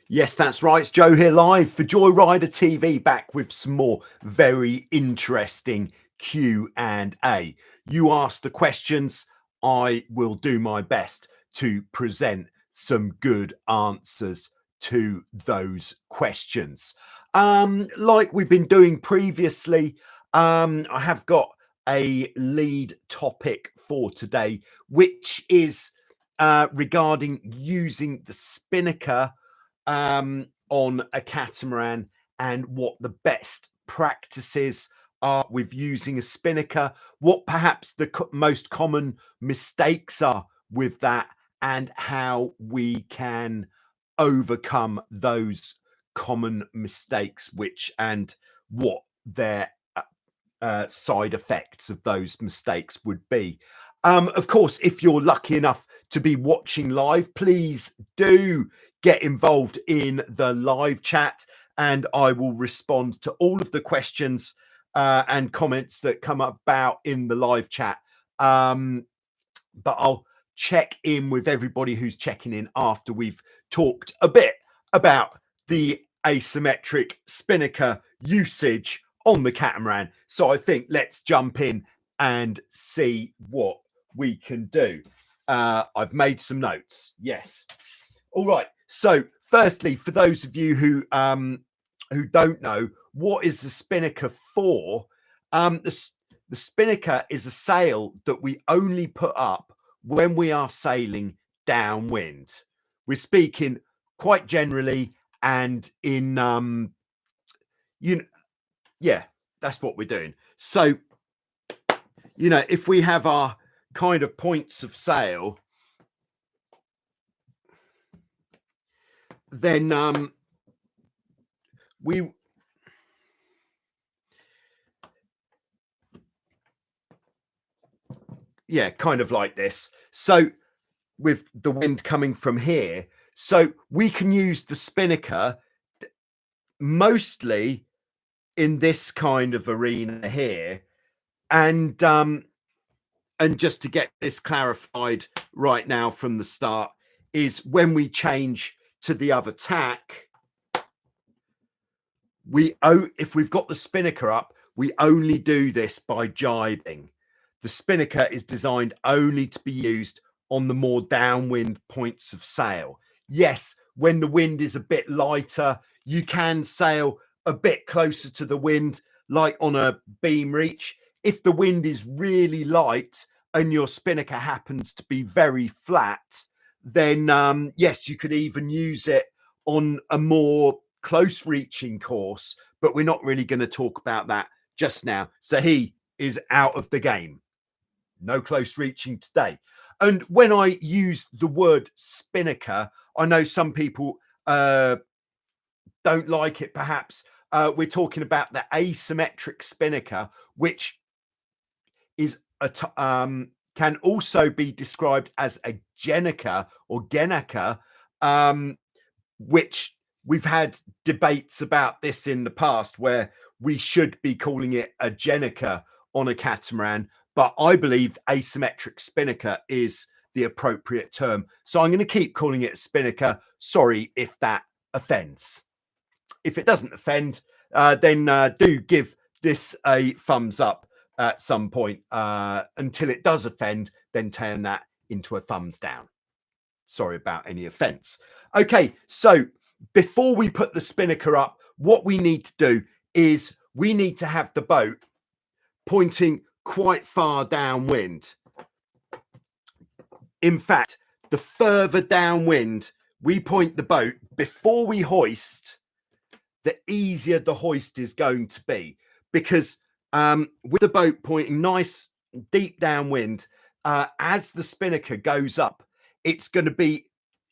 Yes, that's right. It's Joe here live for Joyrider TV, back with some more very interesting Q&A. You ask the questions, I will do my best to present some good answers to those questions. Like we've been doing previously, I have got a lead topic for today, which is regarding using the spinnaker on a catamaran and what the best practices are with using a spinnaker, what perhaps the most common mistakes are with that, and how we can overcome those common mistakes, which and what their side effects of those mistakes would be. Of course, if you're lucky enough to be watching live, please do get involved in the live chat, and I will respond to all of the questions and comments that come about in the live chat. But I'll check in with everybody who's checking in after we've talked a bit about the asymmetric spinnaker usage on the catamaran. So I think let's jump in and see what we can do. I've made some notes. Yes. All right. So firstly, for those of you who don't know, what is the spinnaker for? The spinnaker is a sail that we only put up when we are sailing downwind. We're speaking quite generally, and in yeah, that's what we're doing. So, if we have our kind of points of sail, then kind of like this. So with the wind coming from here, so we can use the spinnaker mostly in this kind of arena here. And just to get this clarified right now from the start, is when we change to the other tack, if we've got the spinnaker up, we only do this by jibing. The spinnaker is designed only to be used on the more downwind points of sail. Yes, when the wind is a bit lighter, you can sail a bit closer to the wind, like on a beam reach. If the wind is really light and your spinnaker happens to be very flat, then yes, you could even use it on a more close reaching course, but we're not really going to talk about that just now. So he is out of the game. No close reaching today. And when I use the word spinnaker, I know some people don't like it, perhaps. We're talking about the asymmetric spinnaker, which is can also be described as a genaker or genaker, which we've had debates about this in the past, where we should be calling it a genaker on a catamaran, but I believe asymmetric spinnaker is the appropriate term. So I'm going to keep calling it a spinnaker. Sorry if that offends. If it doesn't offend, then do give this a thumbs up at some point. Until it does offend, then turn that into a thumbs down. Sorry about any offense. Okay, so before we put the spinnaker up, what we need to do is we need to have the boat pointing quite far downwind. In fact, the further downwind we point the boat before we hoist, the easier the hoist is going to be, because with the boat pointing nice deep downwind, as the spinnaker goes up, it's going to be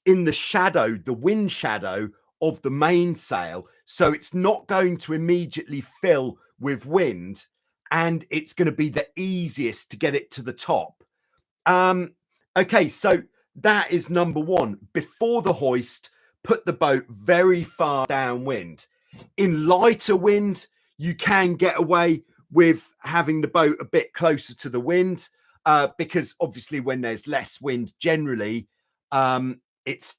in the shadow, the wind shadow of the mainsail, so it's not going to immediately fill with wind, and it's going to be the easiest to get it to the top. Okay, so that is number one. Before the hoist, put the boat very far downwind. In lighter wind, you can get away with having the boat a bit closer to the wind, because obviously when there's less wind, generally, it's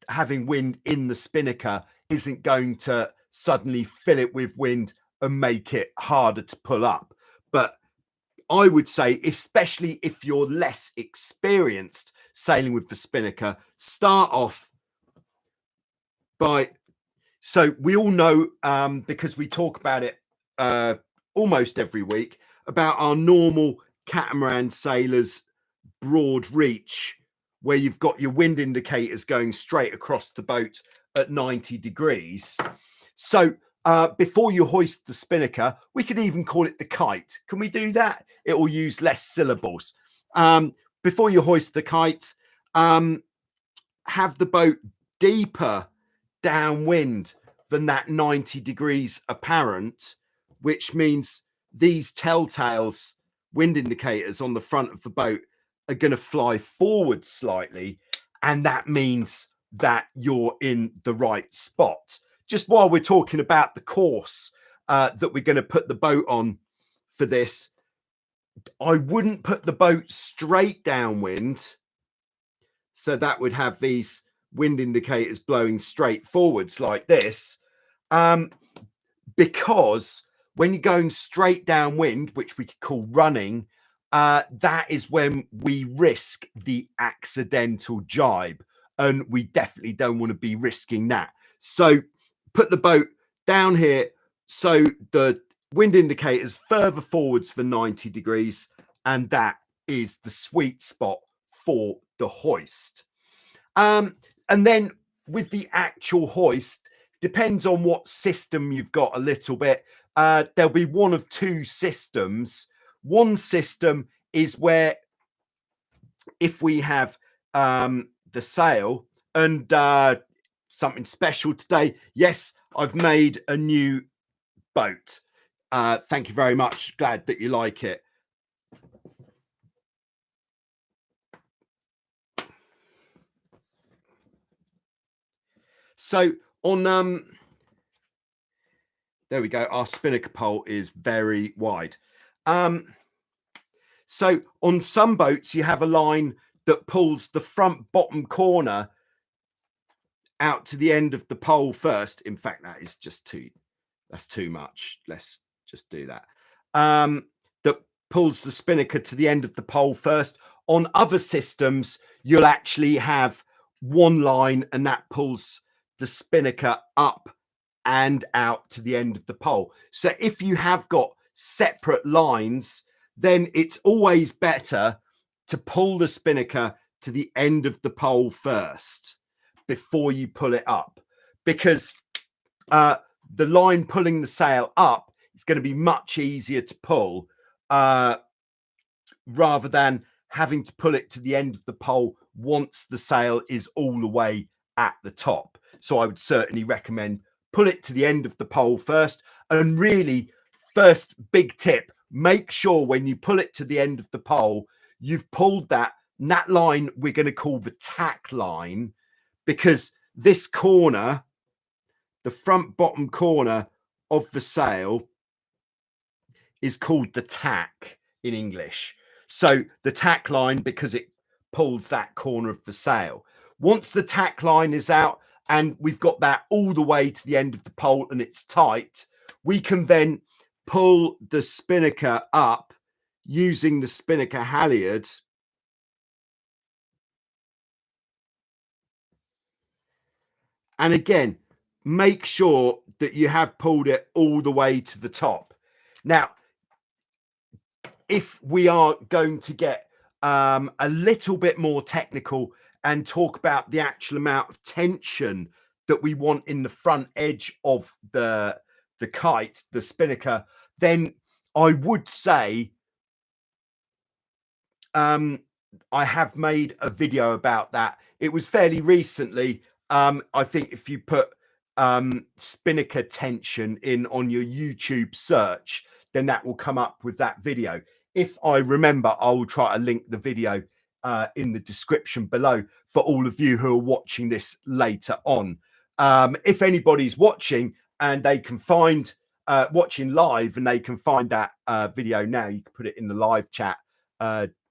having wind in the spinnaker isn't going to suddenly fill it with wind and make it harder to pull up. But I would say, especially if you're less experienced sailing with the spinnaker, start off by, so we all know, because we talk about it almost every week, about our normal catamaran sailors broad reach, where you've got your wind indicators going straight across the boat at 90 degrees. So before you hoist the spinnaker, we could even call it the kite. Can we do that? It will use less syllables. Before you hoist the kite, have the boat deeper downwind than that 90 degrees apparent, which means these telltales wind indicators on the front of the boat are going to fly forward slightly, and that means that you're in the right spot. Just while we're talking about the course that we're going to put the boat on for this, I wouldn't put the boat straight downwind, so that would have these wind indicators blowing straight forwards like this, because when you're going straight downwind, which we could call running, that is when we risk the accidental jibe, and we definitely don't want to be risking that. So put the boat down here so the wind indicators further forwards for 90 degrees, and that is the sweet spot for the hoist. And then with the actual hoist, depends on what system you've got a little bit. There'll be one of two systems. One system is where if we have the sail, and something special today, yes, I've made a new boat. Thank you very much. Glad that you like it. So on there we go, our spinnaker pole is very wide. So on some boats you have a line that pulls the front bottom corner out to the end of the pole first. In fact, that is just that's too much. Let's just do that. That pulls the spinnaker to the end of the pole first. On other systems, you'll actually have one line and that pulls the spinnaker up and out to the end of the pole. So if you have got separate lines, then it's always better to pull the spinnaker to the end of the pole first before you pull it up, because the line pulling the sail up is going to be much easier to pull rather than having to pull it to the end of the pole once the sail is all the way at the top. So I would certainly recommend pull it to the end of the pole first. And really, first big tip, make sure when you pull it to the end of the pole, you've pulled that line we're going to call the tack line, because this corner, the front bottom corner of the sail, is called the tack in English. So the tack line, because it pulls that corner of the sail. Once the tack line is out and we've got that all the way to the end of the pole and it's tight, we can then pull the spinnaker up using the spinnaker halyard and again, make sure that you have pulled it all the way to the top. Now, if we are going to get a little bit more technical and talk about the actual amount of tension that we want in the front edge of the kite, the spinnaker, then I would say I have made a video about that. It was fairly recently. I think if you put spinnaker tension in on your YouTube search, then that will come up with that video. If I remember, I will try to link the video in the description below for all of you who are watching this later on. If anybody's watching and they can find watching live and they can find that video now, you can put it in the live chat,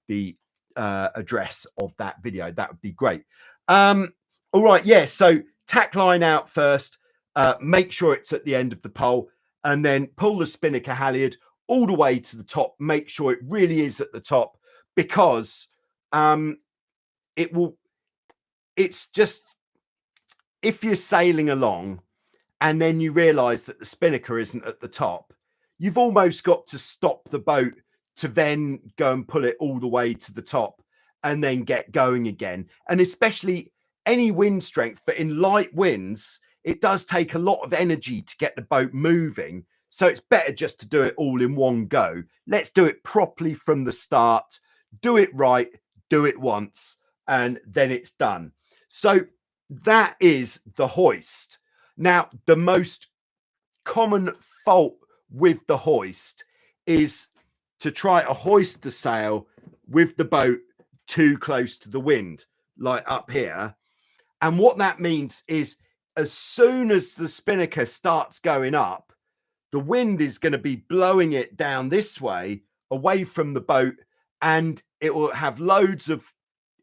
the address of that video. That would be great. All right, yeah. So tack line out first, make sure it's at the end of the pole, and then pull the spinnaker halyard all the way to the top. Make sure it really is at the top, because it will, it's just, if you're sailing along and then you realize that the spinnaker isn't at the top, you've almost got to stop the boat to then go and pull it all the way to the top and then get going again. And especially any wind strength, but in light winds, it does take a lot of energy to get the boat moving. So it's better just to do it all in one go. Let's do it properly from the start. Do it right, do it once, and then it's done. So that is the hoist. Now, the most common fault with the hoist is to try to hoist the sail with the boat too close to the wind, like up here. And what that means is, as soon as the spinnaker starts going up, the wind is going to be blowing it down this way, away from the boat, and it will have loads of,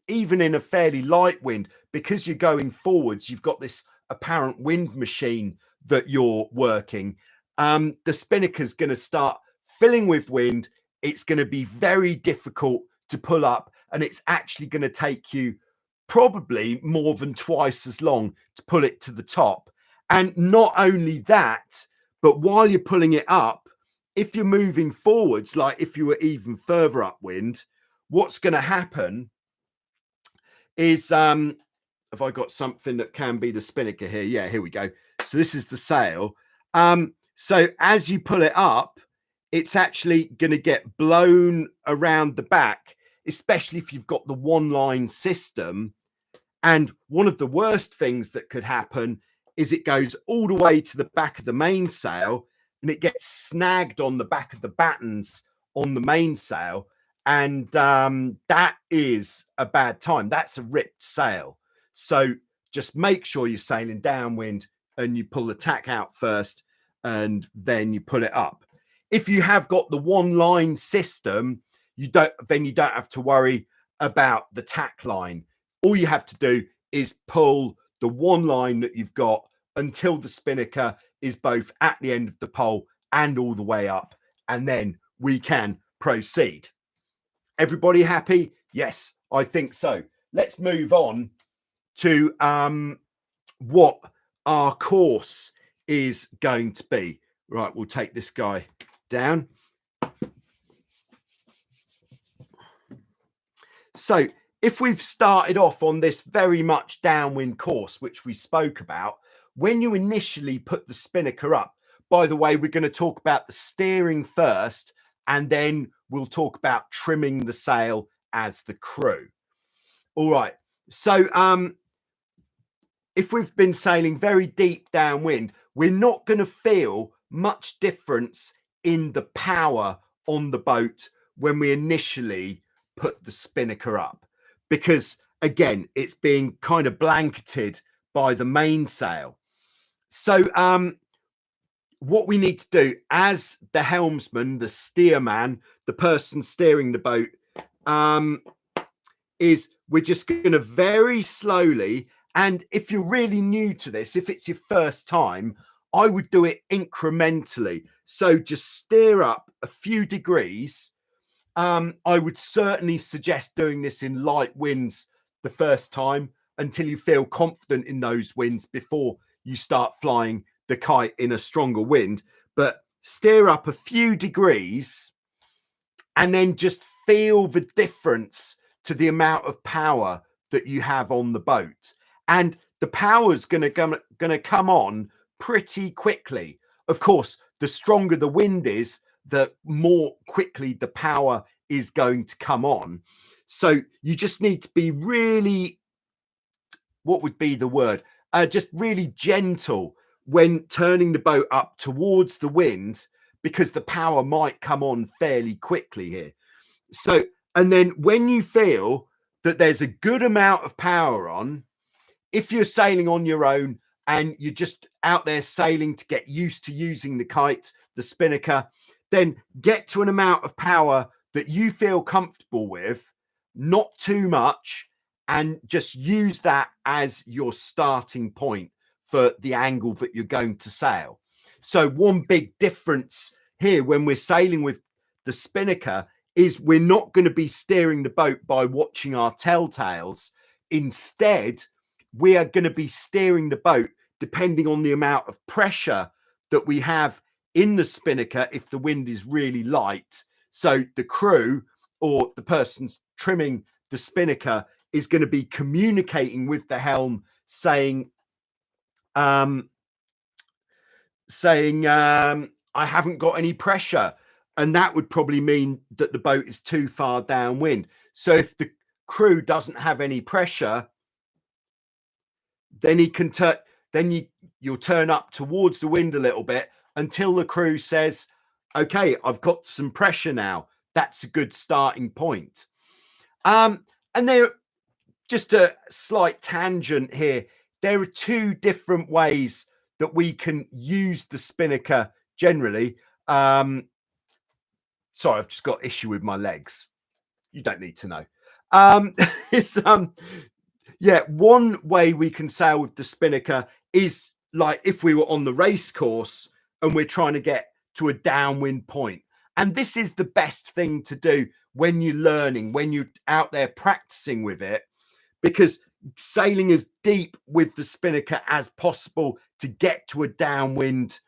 even in a fairly light wind, because you're going forwards, you've got this apparent wind machine that you're working. The spinnaker is going to start filling with wind. It's going to be very difficult to pull up, and it's actually going to take you probably more than twice as long to pull it to the top. And not only that, but while you're pulling it up, if you're moving forwards, like if you were even further upwind, what's going to happen is, have I got something that can be the spinnaker here? Yeah, here we go. So this is the sail. So as you pull it up, it's actually going to get blown around the back, especially if you've got the one line system. And one of the worst things that could happen is it goes all the way to the back of the mainsail and it gets snagged on the back of the battens on the mainsail. And that is a bad time. That's a ripped sail. So just make sure you're sailing downwind and you pull the tack out first and then you pull it up. If you have got the one line system, you don't have to worry about the tack line. All you have to do is pull the one line that you've got until the spinnaker is both at the end of the pole and all the way up, and then we can proceed. Everybody happy? Yes, I think so. Let's move on to what our course is going to be. Right, we'll take this guy down. So if we've started off on this very much downwind course, which we spoke about, when you initially put the spinnaker up, by the way, we're going to talk about the steering first, and then we'll talk about trimming the sail as the crew. All right. So if we've been sailing very deep downwind, we're not going to feel much difference in the power on the boat when we initially put the spinnaker up, because again, it's being kind of blanketed by the mainsail. So what we need to do as the helmsman, the steerman, the person steering the boat, is we're just going to very slowly, and if you're really new to this, if it's your first time, I would do it incrementally. So just steer up a few degrees. I would certainly suggest doing this in light winds the first time until you feel confident in those winds before you start flying the kite in a stronger wind. But steer up a few degrees and then just feel the difference to the amount of power that you have on the boat. And the power is going to come on pretty quickly. Of course, the stronger the wind is, the more quickly the power is going to come on. So you just need to be really, what would be the word? Just really gentle when turning the boat up towards the wind, because the power might come on fairly quickly here. So, and then when you feel that there's a good amount of power on, if you're sailing on your own and you're just out there sailing to get used to using the kite, the spinnaker, then get to an amount of power that you feel comfortable with, not too much, and just use that as your starting point for the angle that you're going to sail. So one big difference here when we're sailing with the spinnaker is we're not going to be steering the boat by watching our telltales. Instead, we are going to be steering the boat depending on the amount of pressure that we have in the spinnaker if the wind is really light. So the crew or the person's trimming the spinnaker is going to be communicating with the helm saying, I haven't got any pressure. And that would probably mean that the boat is too far downwind. So if the crew doesn't have any pressure, then he can you'll turn up towards the wind a little bit until the crew says, okay, I've got some pressure now. That's a good starting point. And there, just a slight tangent here. There are two different ways that we can use the spinnaker generally. Sorry, I've just got issue with my legs. You don't need to know. Yeah, one way we can sail with the spinnaker is like if we were on the race course and we're trying to get to a downwind point. And this is the best thing to do when you're learning, when you're out there practicing with it, because sailing as deep with the spinnaker as possible to get to a downwind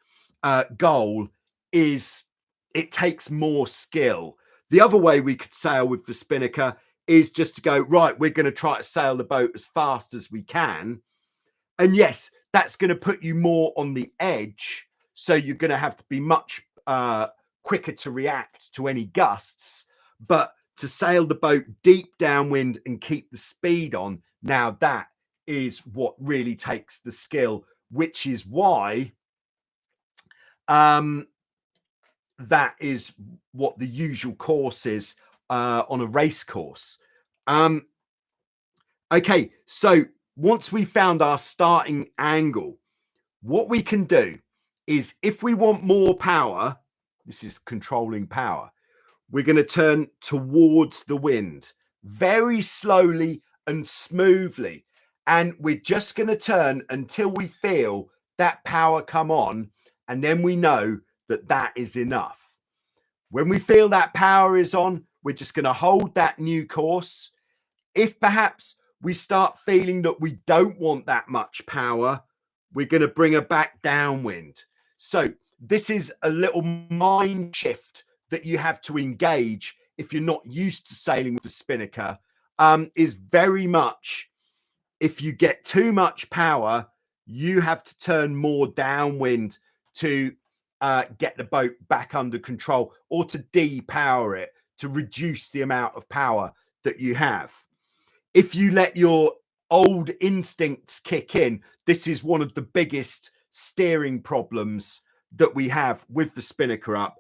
goal it takes more skill. The other way we could sail with the spinnaker is just to go, right, we're going to try to sail the boat as fast as we can. And yes, that's going to put you more on the edge. So you're going to have to be much quicker to react to any gusts. But to sail the boat deep downwind and keep the speed on, now that is what really takes the skill, which is why that is what the usual course is on a race course. Okay, so once we found our starting angle, what we can do is if we want more power, this is controlling power, we're going to turn towards the wind very slowly and smoothly. And we're just going to turn until we feel that power come on. And then we know that that is enough. When we feel that power is on, we're just going to hold that new course. If perhaps we start feeling that we don't want that much power, we're going to bring her back downwind. So this is a little mind shift that you have to engage if you're not used to sailing with the spinnaker, is very much if you get too much power, you have to turn more downwind to get the boat back under control or to depower it, to reduce the amount of power that you have. If you let your old instincts kick in, this is one of the biggest steering problems that we have with the spinnaker up,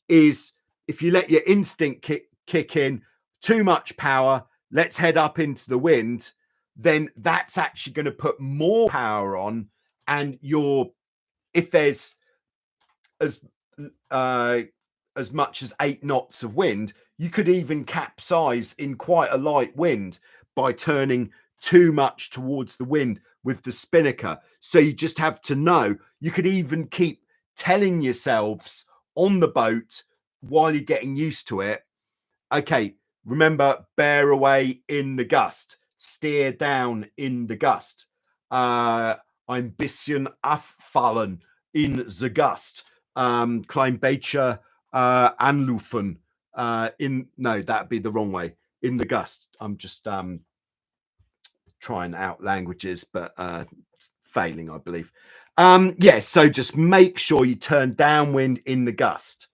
is if you let your instinct kick in, too much power, let's head up into the wind, then that's actually going to put more power on. And if there's as much as 8 knots of wind, you could even capsize in quite a light wind by turning too much towards the wind with the spinnaker. So you just have to know. You could even keep telling yourselves on the boat while you're getting used to it, okay, remember, bear away in the gust, steer down in the gust, ein bisschen auffallen in the gust, klein beetje anlaufen, no, that'd be the wrong way, in the gust. I'm just trying out languages, but failing, I believe. Yeah, so just make sure you turn downwind in the gust.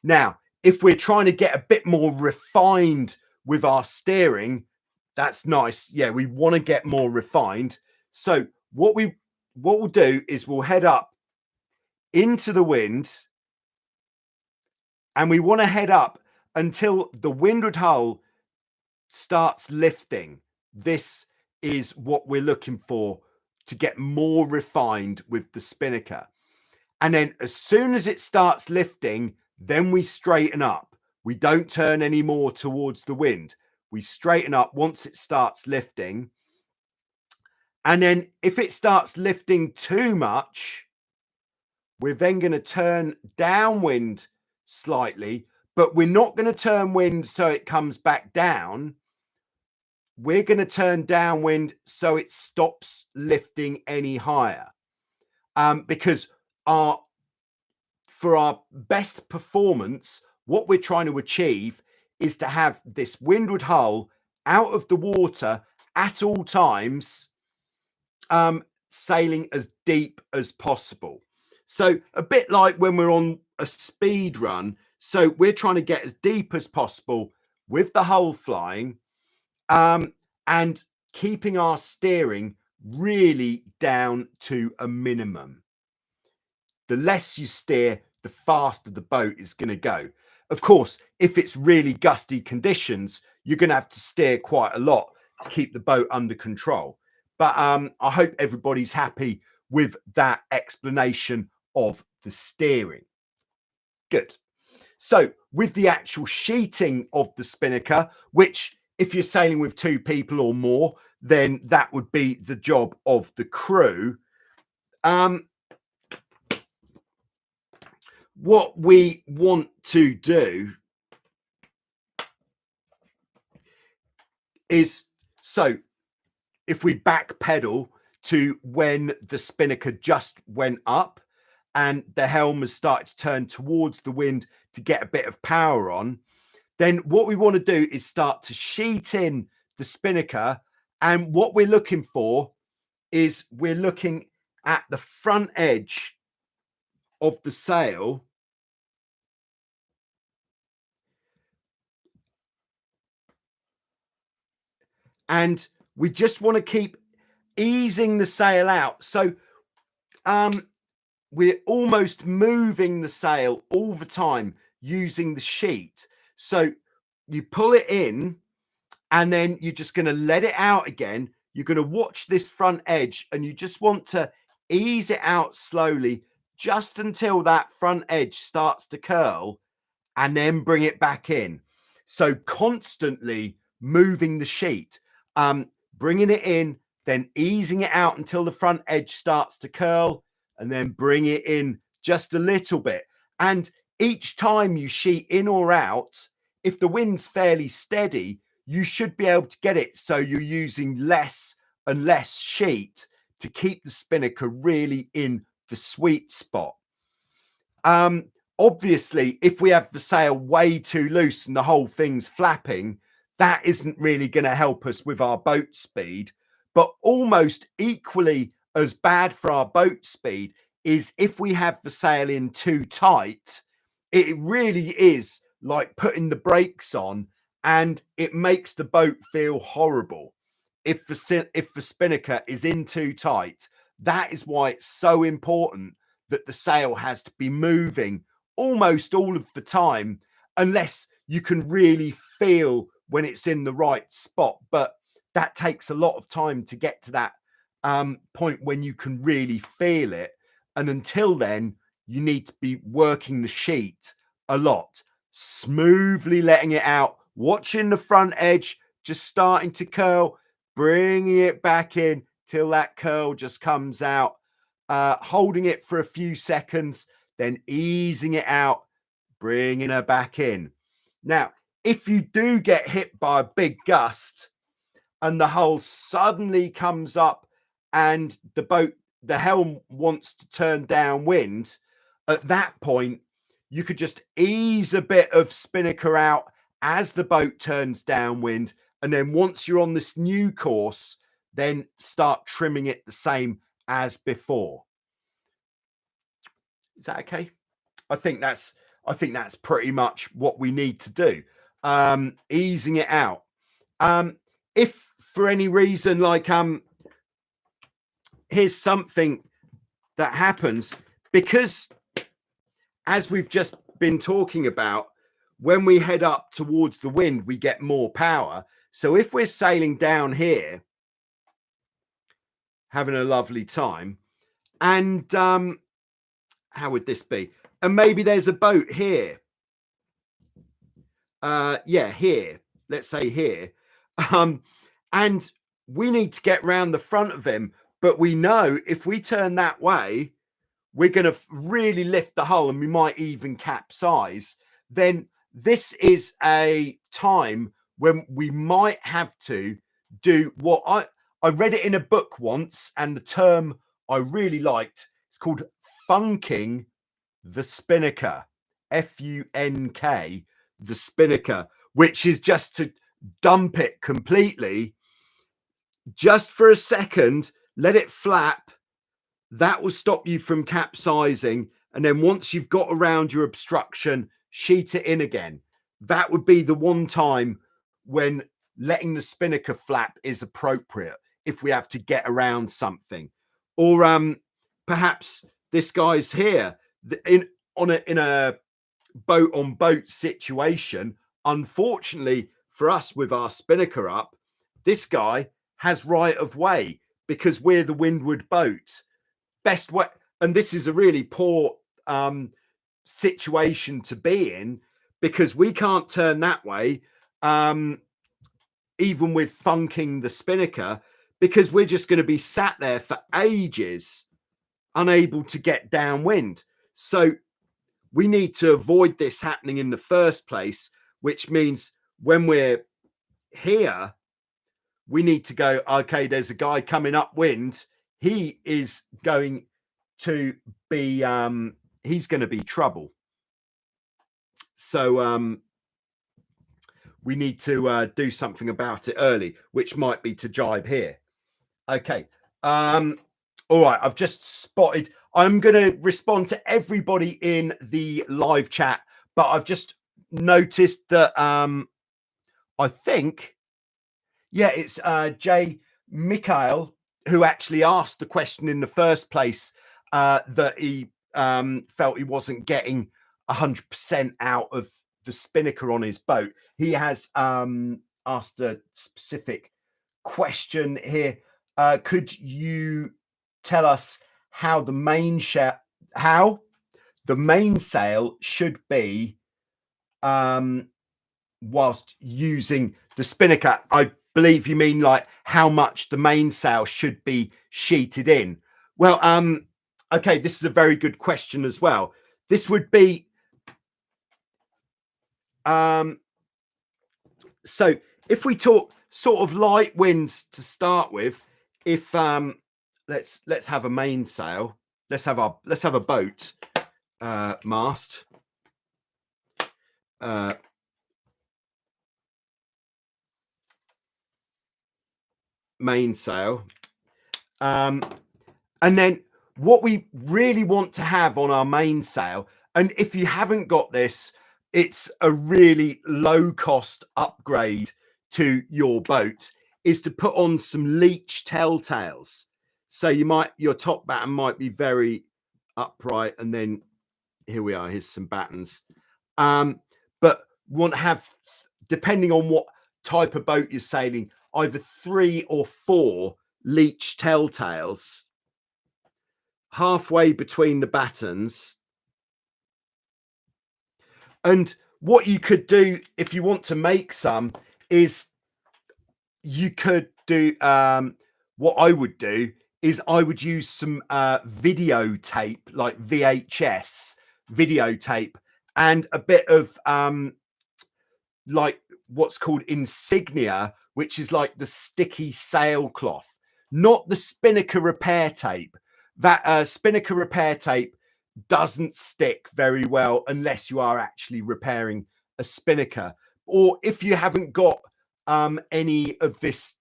Now, if we're trying to get a bit more refined with our steering, that's nice. Yeah, we want to get more refined. So what we'll do is we'll head up into the wind, and we want to head up until the windward hull starts lifting. This is what we're looking for to get more refined with the spinnaker. And then as soon as it starts lifting, then we straighten up. We don't turn any more towards the wind. We straighten up once it starts lifting. And then if it starts lifting too much, we're then going to turn downwind slightly, but we're not going to turn wind so it comes back down. We're going to turn downwind so it stops lifting any higher. Because for our best performance, what we're trying to achieve is to have this windward hull out of the water at all times, sailing as deep as possible. So a bit like when we're on a speed run. So we're trying to get as deep as possible with the hull flying, and keeping our steering really down to a minimum. The less you steer, the faster the boat is going to go. Of course, if it's really gusty conditions, you're going to have to steer quite a lot to keep the boat under control. But I hope everybody's happy with that explanation of the steering. Good. So with the actual sheeting of the spinnaker, which if you're sailing with 2 people or more, then that would be the job of the crew. What we want to do is, so if we back pedal to when the spinnaker just went up and the helm has started to turn towards the wind to get a bit of power on, then what we want to do is start to sheet in the spinnaker. And what we're looking for is we're looking at the front edge of the sail, and we just want to keep easing the sail out. So we're almost moving the sail all the time using the sheet. So you pull it in and then you're just going to let it out again. You're going to watch this front edge and you just want to ease it out slowly just until that front edge starts to curl, and then bring it back in. So constantly moving the sheet, bringing it in, then easing it out until the front edge starts to curl, and then bring it in just a little bit. And each time you sheet in or out, if the wind's fairly steady, you should be able to get it so you're using less and less sheet to keep the spinnaker really in the sweet spot. Obviously, if we have the sail way too loose and the whole thing's flapping, that isn't really going to help us with our boat speed. But almost equally as bad for our boat speed is if we have the sail in too tight. It really is like putting the brakes on, and it makes the boat feel horrible. If the spinnaker is in too tight, that is why it's so important that the sail has to be moving almost all of the time, unless you can really feel when it's in the right spot. But that takes a lot of time to get to that point when you can really feel it. And until then, you need to be working the sheet a lot, smoothly letting it out, watching the front edge just starting to curl, bringing it back in till that curl just comes out, holding it for a few seconds, then easing it out, bringing her back in. Now, if you do get hit by a big gust and the hull suddenly comes up and the helm wants to turn downwind, at that point, you could just ease a bit of spinnaker out as the boat turns downwind. And then once you're on this new course, then start trimming it the same as before. Is that okay? I think that's pretty much what we need to do. Easing it out. If for any reason, like here's something that happens, because as we've just been talking about, when we head up towards the wind, we get more power. So if we're sailing down here, having a lovely time, and how would this be? And maybe there's a boat here. Yeah, here. Let's say here. And we need to get round the front of him. But we know if we turn that way, we're going to really lift the hull and we might even capsize. Then this is a time when we might have to do what I read it in a book once, and the term I really liked, it's called funking the spinnaker, Funk, the spinnaker, which is just to dump it completely just for a second, let it flap. That will stop you from capsizing. And then once you've got around your obstruction, sheet it in again. That would be the one time when letting the spinnaker flap is appropriate if we have to get around something. Or perhaps this guy's here in a boat on boat situation. Unfortunately for us, with our spinnaker up, this guy has right of way because we're the windward boat. Best way, and this is a really poor situation to be in because we can't turn that way, even with funking the spinnaker, because we're just going to be sat there for ages, unable to get downwind. So we need to avoid this happening in the first place, which means when we're here, we need to go, okay, there's a guy coming upwind. He is going to be, he's going to be trouble. So we need to do something about it early, which might be to jibe here. Okay. All right. I've just spotted. I'm going to respond to everybody in the live chat, but I've just noticed that I think, yeah, it's Jay Mikhail who actually asked the question in the first place, that he felt he wasn't getting 100% out of the spinnaker on his boat. He has asked a specific question here. Could you tell us how the mainsail should be whilst using the spinnaker? I believe you mean like how much the mainsail should be sheeted in. Well, okay, this is a very good question as well. This would be so if we talk sort of light winds to start with, if let's have a mainsail, let's have a boat mast, mainsail, and then what we really want to have on our mainsail, and if you haven't got this, it's a really low cost upgrade to your boat, is to put on some leech telltales. So your top batten might be very upright, and then here we are, here's some battens. But want to have, depending on what type of boat you're sailing, either 3 or 4 leech telltales halfway between the battens. And what you could do if you want to make some is you could do what I would do is I would use some videotape, like VHS videotape, and a bit of like what's called insignia, which is like the sticky sailcloth, not the spinnaker repair tape. That spinnaker repair tape doesn't stick very well unless you are actually repairing a spinnaker, or if you haven't got any of this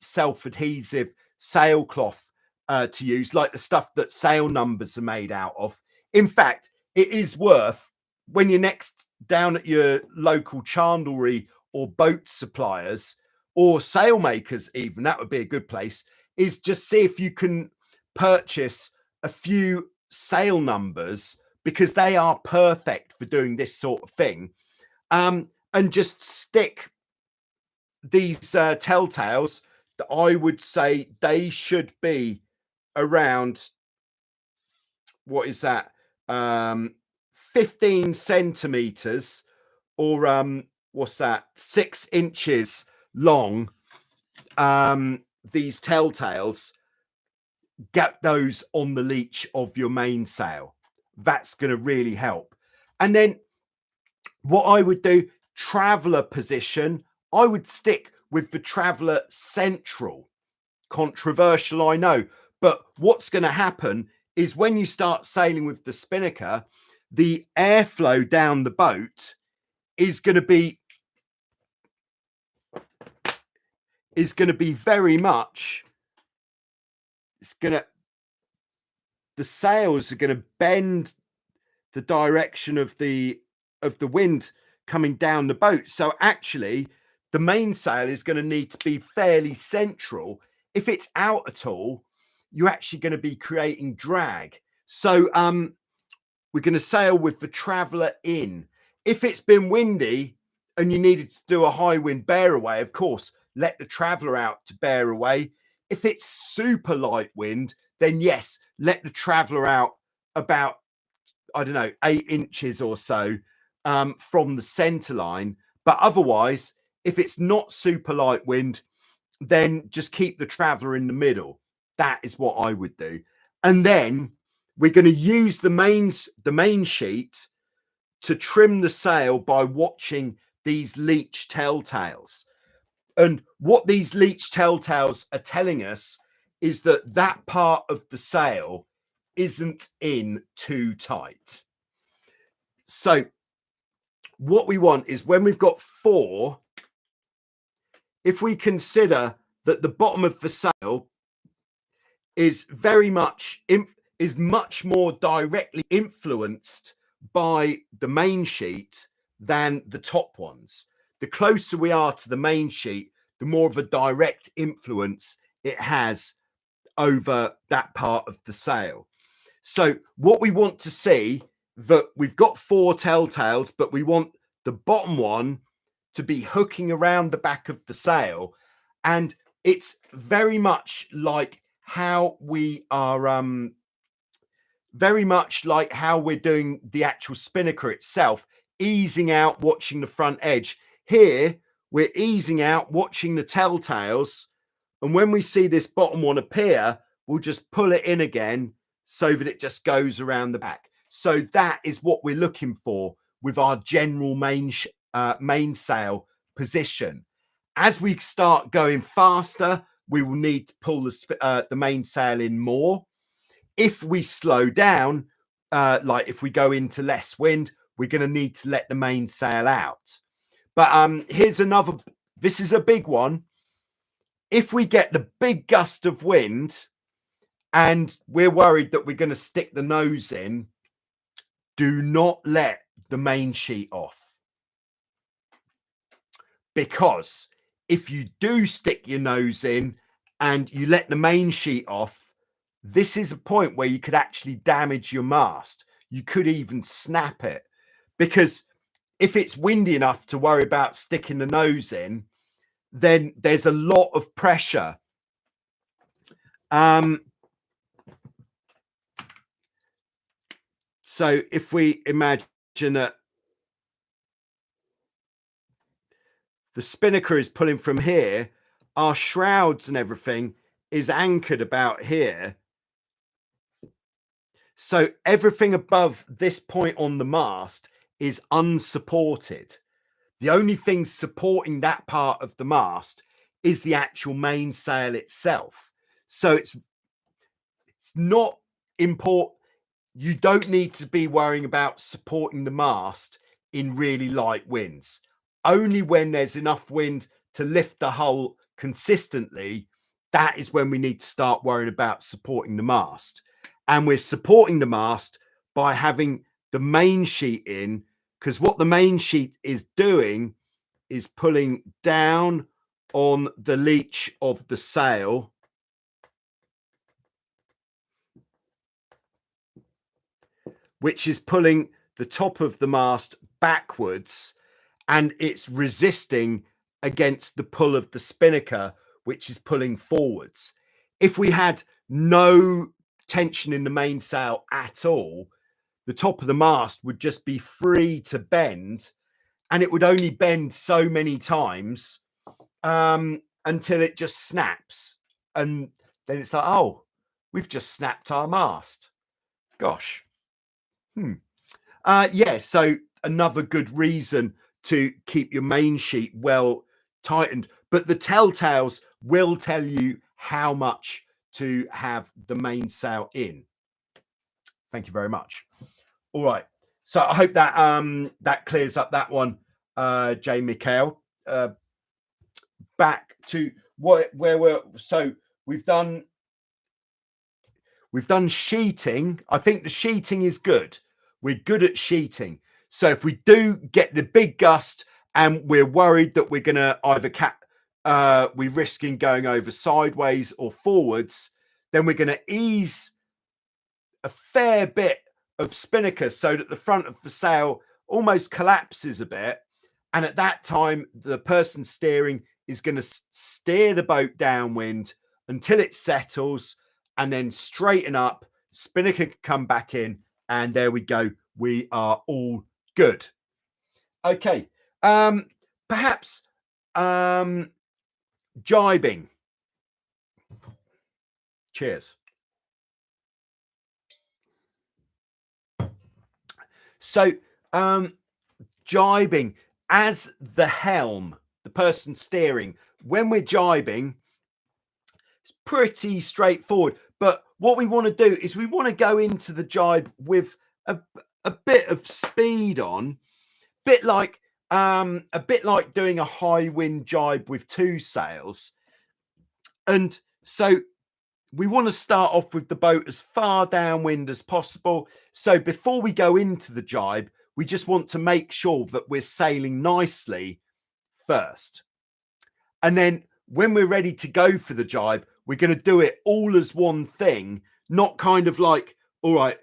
self-adhesive sailcloth to use, like the stuff that sail numbers are made out of. In fact, it is worth, when you're next down at your local chandlery or boat suppliers or sailmakers, even, that would be a good place, is just see if you can purchase a few sail numbers, because they are perfect for doing this sort of thing, and just stick these telltales. That I would say they should be around, what is that, 15 centimeters, or what's that, 6 inches long these telltales, get those on the leech of your mainsail. That's going to really help. And then what I would do, traveler position, I would stick with the traveler central. Controversial, I know, but what's going to happen is when you start sailing with the spinnaker, the airflow down the boat is going to be very much, the sails are going to bend the direction of the wind coming down the boat. So actually the mainsail is going to need to be fairly central. If it's out at all, you're actually going to be creating drag. So we're going to sail with the traveler in. If it's been windy and you needed to do a high wind bear away, of course, let the traveler out to bear away. If it's super light wind, then yes, let the traveler out about, I don't know, 8 inches or so from the center line. But otherwise, if it's not super light wind, then just keep the traveler in the middle. That is what I would do. And then we're going to use the main sheet to trim the sail by watching these leech telltales. And what these leech telltales are telling us is that that part of the sail isn't in too tight. So what we want is, when we've got 4, if we consider that the bottom of the sail is much more directly influenced by the main sheet than the top ones. The closer we are to the main sheet, the more of a direct influence it has over that part of the sail. So what we want to see, that we've got 4 telltales, but we want the bottom one to be hooking around the back of the sail. And it's very much like how we are very much like how we're doing the actual spinnaker itself, easing out, watching the front edge. Here we're easing out, watching the telltales, and when we see this bottom one appear, we'll just pull it in again so that it just goes around the back. So that is what we're looking for with our general mainsail position. As we start going faster, we will need to pull the mainsail in more. If we slow down, like if we go into less wind, we're going to need to let the mainsail out. But here's another, this is a big one. If we get the big gust of wind and we're worried that we're going to stick the nose in, do not let the main sheet off. Because if you do stick your nose in and you let the main sheet off, this is a point where you could actually damage your mast. You could even snap it, because if it's windy enough to worry about sticking the nose in, then there's a lot of pressure. So if we imagine that the spinnaker is pulling from here, our shrouds and everything is anchored about here. So everything above this point on the mast is unsupported. The only thing supporting that part of the mast is the actual mainsail itself. So it's not important. You don't need to be worrying about supporting the mast in really light winds. Only when there's enough wind to lift the hull consistently, that is when we need to start worrying about supporting the mast. And we're supporting the mast by having the main sheet in, because what the main sheet is doing is pulling down on the leech of the sail, which is pulling the top of the mast backwards, and it's resisting against the pull of the spinnaker, which is pulling forwards. If we had no tension in the mainsail at all, the top of the mast would just be free to bend, and it would only bend so many times until it just snaps. And then it's like, oh, we've just snapped our mast. Gosh. Yeah, so another good reason to keep your main sheet well tightened. But the telltales will tell you how much to have the mainsail in. Thank you very much. All right. So I hope that that clears up that one, J. Mikhail. Back to where we're we've done sheeting. I think the sheeting is good. We're good at sheeting. So if we do get the big gust and we're worried that we're gonna either we're risking going over sideways or forwards, then we're gonna ease a fair bit of spinnaker so that the front of the sail almost collapses a bit. And at that time, the person steering is going to steer the boat downwind until it settles and then straighten up. Spinnaker can come back in, and there we go. We are all good. Okay. Perhaps jibing. Cheers. So jibing as the helm, the person steering, when we're jibing, it's pretty straightforward. But what we want to do is we want to go into the jibe with a bit of speed on, a bit like doing a high wind jibe with two sails. And so we want to start off with the boat as far downwind as possible. So before we go into the jibe, we just want to make sure that we're sailing nicely first. And then when we're ready to go for the jibe, we're going to do it all as one thing, not kind of like, all right,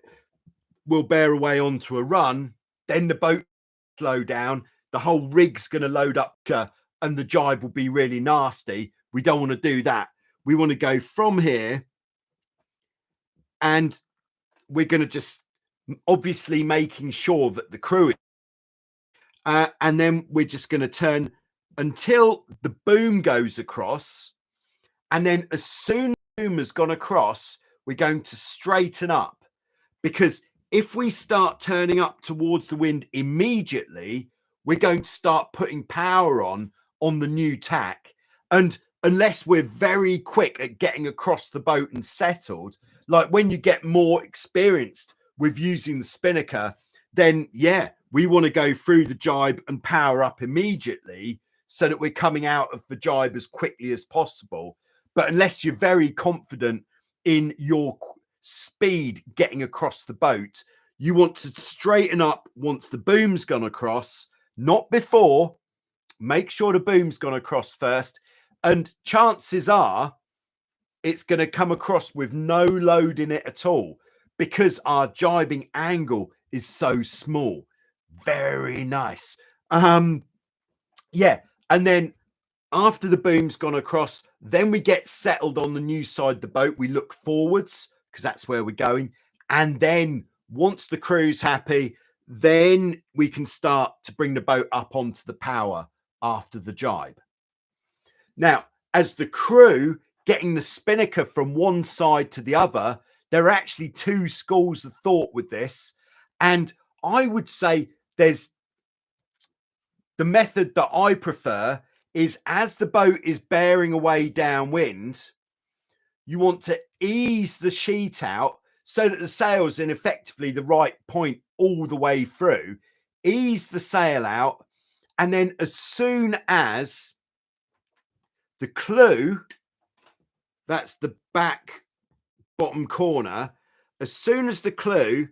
we'll bear away onto a run, then the boat slow down, the whole rig's going to load up and the jibe will be really nasty. We don't want to do that. We want to go from here, and we're going to just obviously making sure that the crew and then we're just going to turn until the boom goes across, and then as soon as the boom has gone across, we're going to straighten up, because if we start turning up towards the wind immediately, we're going to start putting power on the new tack, and unless we're very quick at getting across the boat and settled, like when you get more experienced with using the spinnaker, then yeah, we want to go through the jibe and power up immediately so that we're coming out of the jibe as quickly as possible. But unless you're very confident in your speed getting across the boat, you want to straighten up once the boom's gone across, not before. Make sure the boom's gone across first, and chances are it's going to come across with no load in it at all, because our jibing angle is so small. Very nice. Yeah. And then after the boom's gone across, then we get settled on the new side of the boat. We look forwards because that's where we're going. And then once the crew's happy, then we can start to bring the boat up onto the power after the jibe. Now, as the crew getting the spinnaker from one side to the other, there are actually two schools of thought with this. And I would say there's the method that I prefer is, as the boat is bearing away downwind, you want to ease the sheet out so that the sail's in effectively the right point all the way through. Ease the sail out, and then as soon as the clew, that's the back bottom corner, as soon as the clew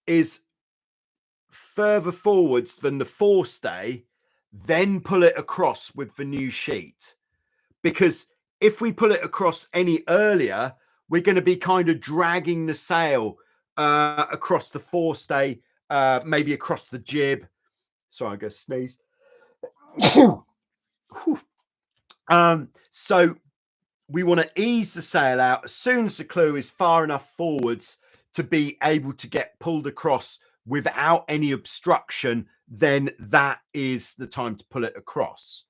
is further forwards than the forestay, then pull it across with the new sheet. Because if we pull it across any earlier, we're going to be kind of dragging the sail across the forestay, maybe across the jib. Sorry, I'm going to sneeze. So we want to ease the sail out as soon as the clew is far enough forwards to be able to get pulled across without any obstruction. Then that is the time to pull it across.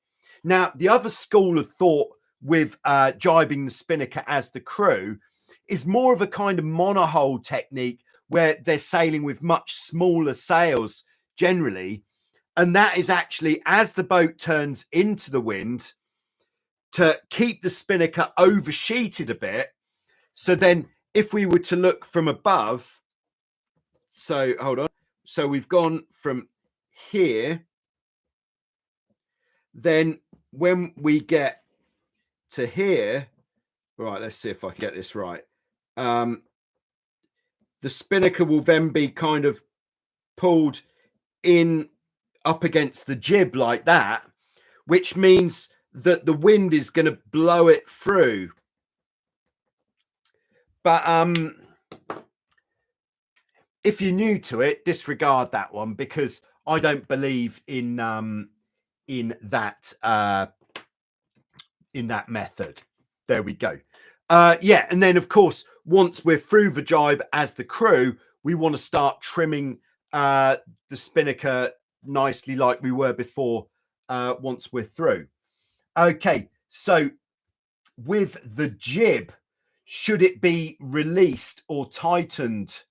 Now, the other school of thought with jibing the spinnaker as the crew is more of a kind of monohull technique where they're sailing with much smaller sails generally. And that is actually as the boat turns into the wind to keep the spinnaker oversheeted a bit. So then if we were to look from above, so hold on. So we've gone from here. Then when we get to here, right, let's see if I can get this right. The spinnaker will then be kind of pulled in up against the jib like that, which means that the wind is going to blow it through. But if you're new to it, disregard that one, because I don't believe in that method. There we go. Yeah, and then of course, once we're through the jibe as the crew, we want to start trimming the spinnaker nicely like we were before once we're through. Okay, so with the jib, should it be released or tightened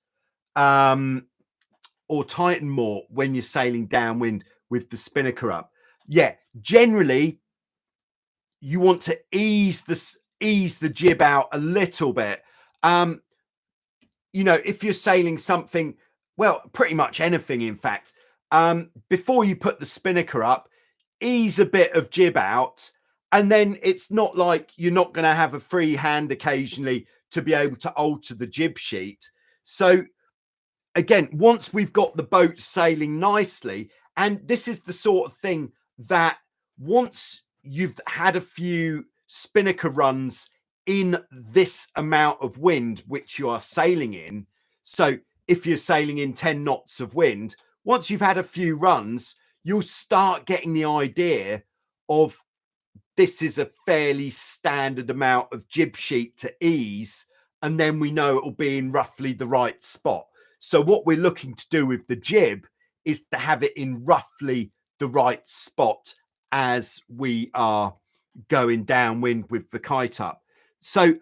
or tighten more when you're sailing downwind with the spinnaker up? Yeah, generally you want to ease the jib out a little bit. You know, if you're sailing something, well, pretty much anything, in fact, before you put the spinnaker up, ease a bit of jib out, and then it's not like you're not going to have a free hand occasionally to be able to alter the jib sheet. So again, once we've got the boat sailing nicely, and this is the sort of thing that once you've had a few spinnaker runs in this amount of wind which you are sailing in, so if you're sailing in 10 knots of wind, once you've had a few runs, you'll start getting the idea of this is a fairly standard amount of jib sheet to ease, and then we know it'll be in roughly the right spot. So what we're looking to do with the jib is to have it in roughly the right spot as we are going downwind with the kite up. So,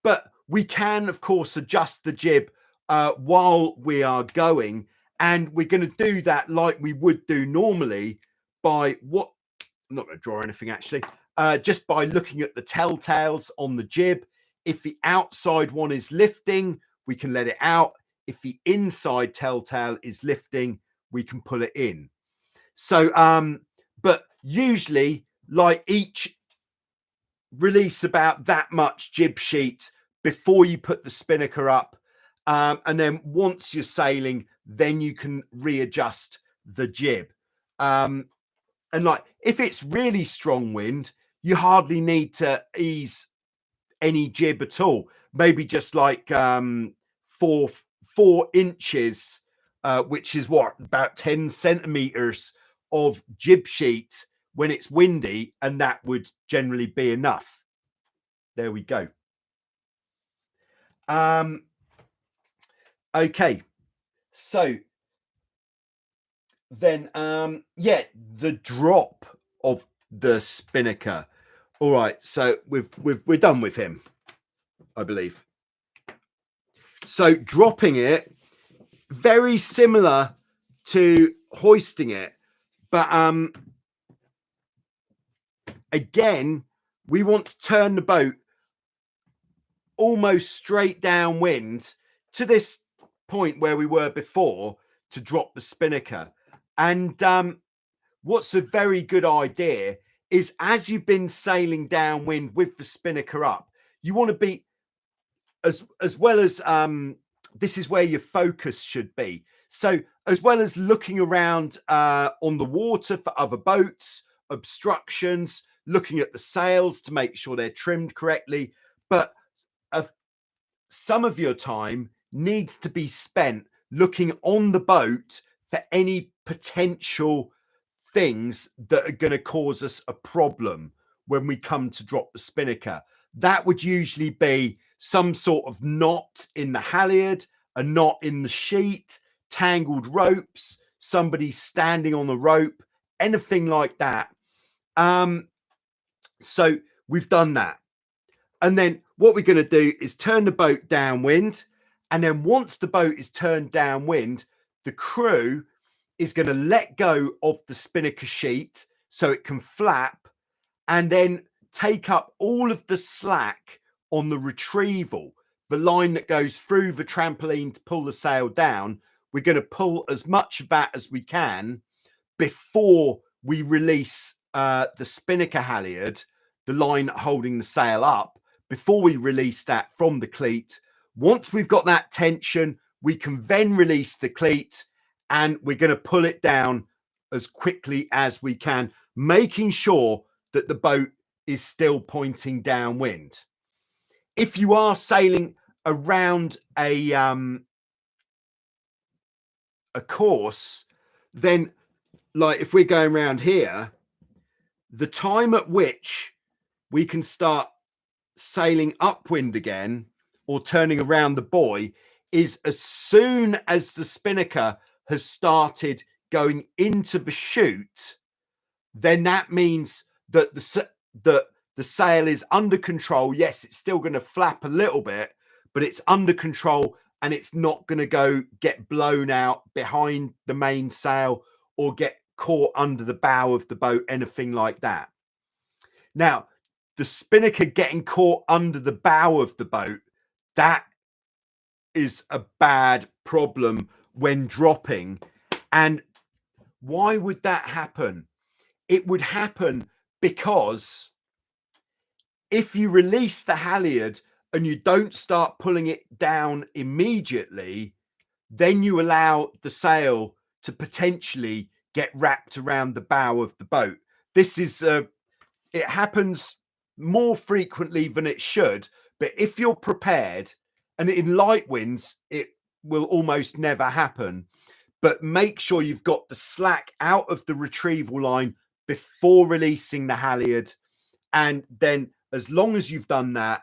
but we can, of course, adjust the jib while we are going, and we're going to do that like we would do normally by what, I'm not going to draw anything actually, just by looking at the telltales on the jib. If the outside one is lifting, we can let it out. If the inside telltale is lifting, we can pull it in. So, but usually, like, each release about that much jib sheet before you put the spinnaker up. And then once you're sailing, then you can readjust the jib. And like, if it's really strong wind, you hardly need to ease any jib at all. Maybe just like 4 inches, which is what, about 10 centimeters of jib sheet when it's windy, and that would generally be enough. There we go. Okay, so then yeah, the drop of the spinnaker. All right, so we're done with him, I believe. So dropping it, very similar to hoisting it, but again, we want to turn the boat almost straight downwind to this point where we were before to drop the spinnaker. And what's a very good idea is, as you've been sailing downwind with the spinnaker up, you want to be as well as this is where your focus should be. So as well as looking around on the water for other boats, obstructions, looking at the sails to make sure they're trimmed correctly, but some of your time needs to be spent looking on the boat for any potential things that are going to cause us a problem when we come to drop the spinnaker. That would usually be some sort of knot in the halyard, a knot in the sheet, tangled ropes, somebody standing on the rope, anything like that. So we've done that. And then what we're going to do is turn the boat downwind. And then once the boat is turned downwind, the crew is going to let go of the spinnaker sheet so it can flap and then take up all of the slack on the retrieval, the line that goes through the trampoline to pull the sail down. We're going to pull as much of that as we can before we release the spinnaker halyard, the line holding the sail up, before we release that from the cleat. Once we've got that tension, we can then release the cleat and we're going to pull it down as quickly as we can, making sure that the boat is still pointing downwind. If you are sailing around a course, then like if we're going around here, the time at which we can start sailing upwind again or turning around the buoy is as soon as the spinnaker has started going into the chute. Then that means that the sail is under control. Yes, it's still going to flap a little bit, but it's under control and it's not going to get blown out behind the mainsail or get caught under the bow of the boat, anything like that. Now, the spinnaker getting caught under the bow of the boat, that is a bad problem when dropping. And why would that happen? It would happen because if you release the halyard and you don't start pulling it down immediately, then you allow the sail to potentially get wrapped around the bow of the boat. This is it happens more frequently than it should, but if you're prepared, and in light winds it will almost never happen, but make sure you've got the slack out of the retrieval line before releasing the halyard. And then as long as you've done that,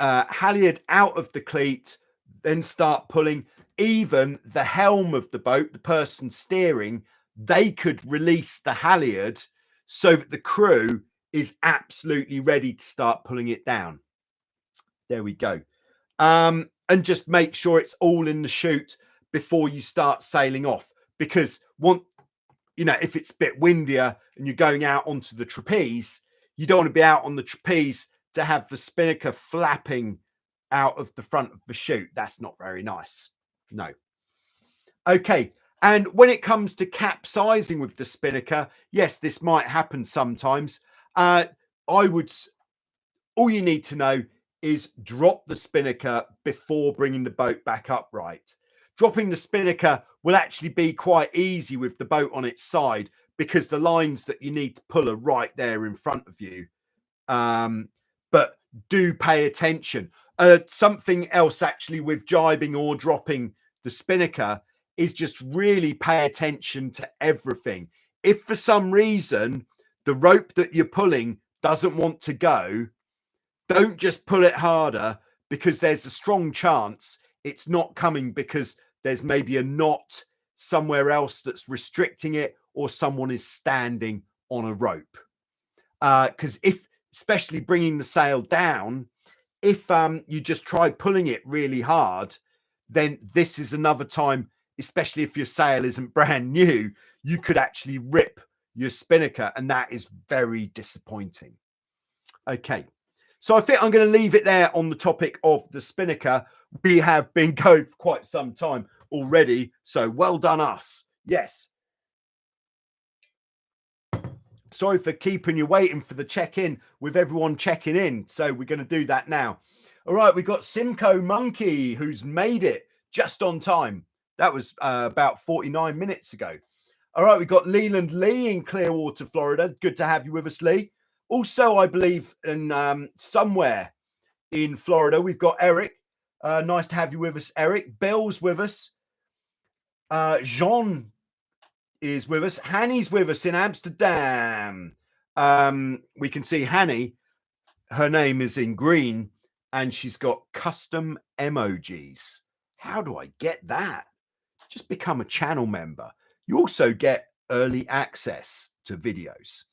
halyard out of the cleat, then start pulling. Even the helm of the boat, the person steering, they could release the halyard so that the crew is absolutely ready to start pulling it down. There we go. And just make sure it's all in the chute before you start sailing off, because if it's a bit windier and you're going out onto the trapeze, you don't want to be out on the trapeze to have the spinnaker flapping out of the front of the chute. That's not very nice. No. Okay. And when it comes to capsizing with the spinnaker, yes, this might happen sometimes. All you need to know is drop the spinnaker before bringing the boat back upright. Dropping the spinnaker will actually be quite easy with the boat on its side, because the lines that you need to pull are right there in front of you. But do pay attention. Something else actually with jibing or dropping the spinnaker is just really pay attention to everything. If for some reason the rope that you're pulling doesn't want to go, don't just pull it harder, because there's a strong chance it's not coming because there's maybe a knot somewhere else that's restricting it, or someone is standing on a rope. Because especially bringing the sail down, if you just try pulling it really hard, then this is another time, especially if your sail isn't brand new, you could actually rip your spinnaker, and that is very disappointing. Okay. So I think I'm going to leave it there on the topic of the spinnaker. We have been going for quite some time already, so well done us. Yes. Sorry for keeping you waiting for the check-in with everyone checking in. So we're going to do that now. All right, we've got Simcoe Monkey, who's made it just on time. That was about 49 minutes ago. All right, we've got Leland Lee in Clearwater, Florida. Good to have you with us, Lee. Also, I believe in somewhere in Florida, we've got Eric. Nice to have you with us, Eric. Bill's with us. Jean is with us. Hanny's with us in Amsterdam. We can see Hanny. Her name is in green, and she's got custom emojis. How do I get that? Just become a channel member. You also get early access to videos.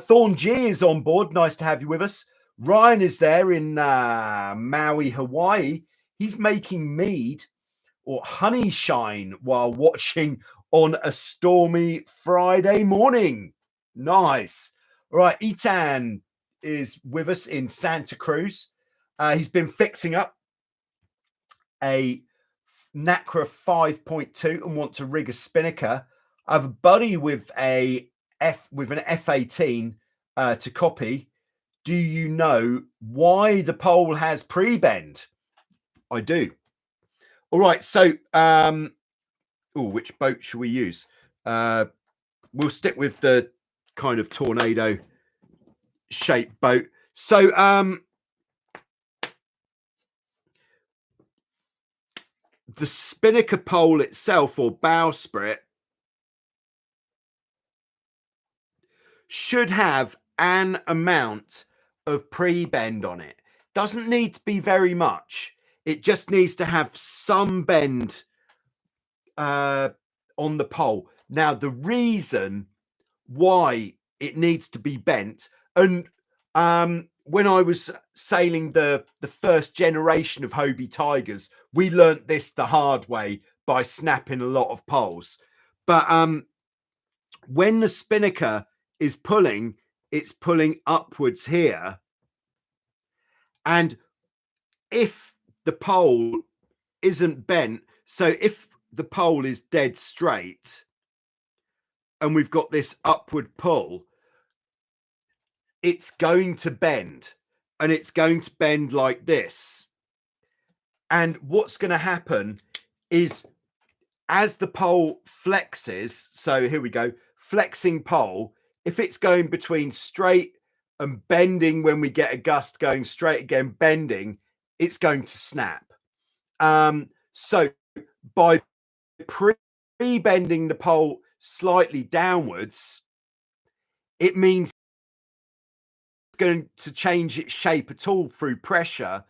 Thorn G is on board. Nice to have you with us. Ryan is there in Maui, Hawaii. He's making mead or honey shine while watching on a stormy Friday morning. Nice. All right, Etan is with us in Santa Cruz. He's been fixing up a Nacra 5.2 and want to rig a spinnaker. I have a buddy with an F18 to copy. Do you know why the pole has pre-bend? I do. All right, so which boat should we use? We'll stick with the kind of tornado shaped boat. So the spinnaker pole itself, or bowsprit, should have an amount of pre-bend on it. Doesn't need to be very much. It just needs to have some bend on the pole. Now, the reason why it needs to be bent, and when I was sailing the first generation of Hobie Tigers, we learnt this the hard way by snapping a lot of poles. But when the spinnaker is pulling, it's pulling upwards here. And if the pole isn't bent, so if the pole is dead straight and we've got this upward pull, it's going to bend, and it's going to bend like this. And what's going to happen is as the pole flexes, so here we go, flexing pole, if it's going between straight and bending, when we get a gust going straight again, bending, it's going to snap. So by pre-bending the pole slightly downwards, it means it's going to change its shape at all through pressure.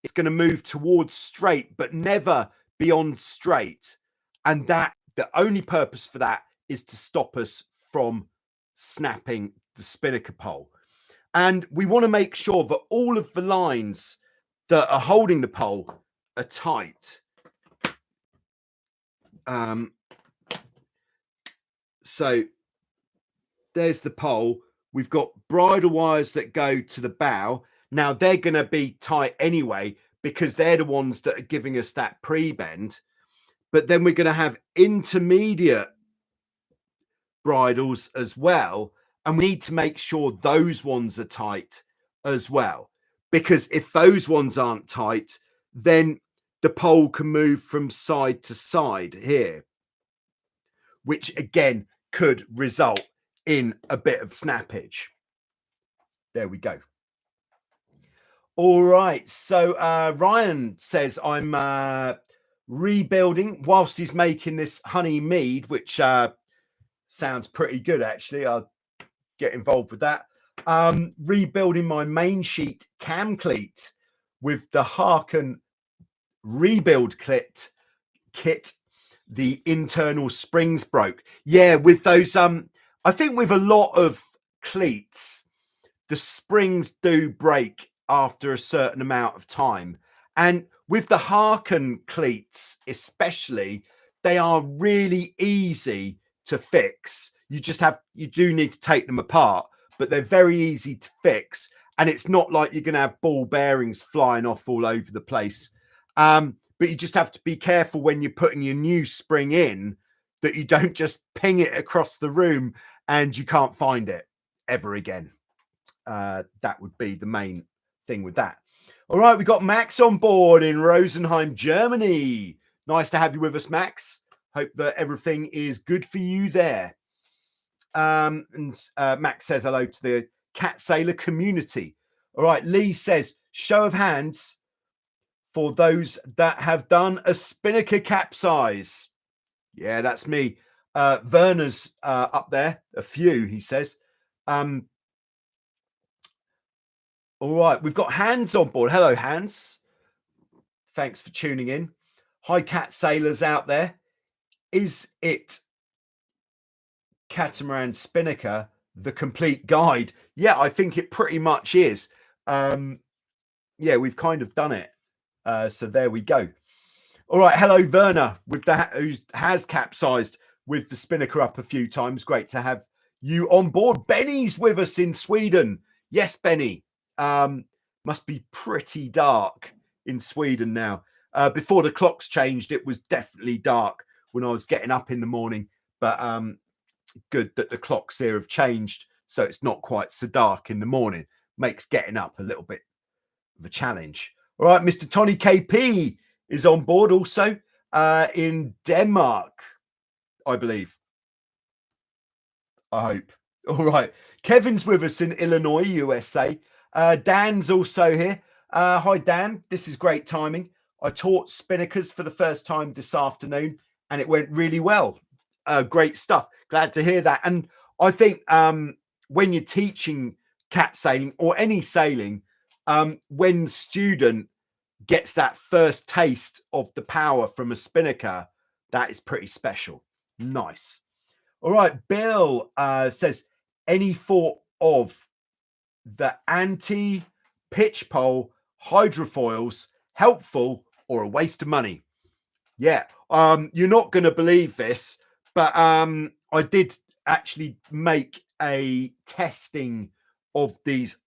It's going to move towards straight, but never beyond straight. And that the only purpose for that is to stop us from snapping the spinnaker pole. And we want to make sure that all of the lines that are holding the pole are tight. So there's the pole. We've got bridle wires that go to the bow. Now they're going to be tight anyway, because they're the ones that are giving us that pre-bend. But then we're going to have intermediate bridles as well. And we need to make sure those ones are tight as well. Because if those ones aren't tight, then the pole can move from side to side here, which again could result in a bit of snappage. There we go. All right. So Ryan says, I'm rebuilding whilst he's making this honey mead, which sounds pretty good, actually. I'll get involved with that. Rebuilding my main sheet cam cleat with the Harken rebuild kit. The internal springs broke. Yeah, with those I think with a lot of cleats, the springs do break after a certain amount of time. And with the Harken cleats especially, they are really easy to fix. You do need to take them apart, but they're very easy to fix. And it's not like you're going to have ball bearings flying off all over the place. But you just have to be careful when you're putting your new spring in, that you don't just ping it across the room and you can't find it ever again. That would be the main thing with that. All right, we got Max on board in Rosenheim, Germany. Nice to have you with us, Max. Hope that everything is good for you there. And Max says hello to the Cat Sailor community. All right, Lee says, show of hands for those that have done a spinnaker capsize. Yeah, that's me. Werner's up there, a few, he says. All right, we've got Hans on board. Hello, Hans. Thanks for tuning in. Hi, cat sailors out there. Is it Catamaran Spinnaker, the complete guide. Yeah, I think it pretty much is. Yeah, we've kind of done it. So there we go. All right, hello Werner with that, who has capsized with the Spinnaker up a few times. Great to have you on board. Benny's with us in Sweden. Yes, Benny. Must be pretty dark in Sweden now. Before the clocks changed, it was definitely dark when I was getting up in the morning. But good that the clocks here have changed, so it's not quite so dark in the morning. Makes getting up a little bit of a challenge. All right, Mr. Tony KP is on board also in Denmark, I believe. I hope. All right. Kevin's with us in Illinois, USA. Dan's also here. Hi, Dan. This is great timing. I taught Spinnakers for the first time this afternoon, and it went really well. Great stuff. Glad to hear that. And I think when you're teaching cat sailing or any sailing, when student gets that first taste of the power from a spinnaker, that is pretty special. Nice. All right, Bill says, any thought of the anti-pitch pole hydrofoils helpful or a waste of money? Yeah, you're not going to believe this, but I did actually make a testing of these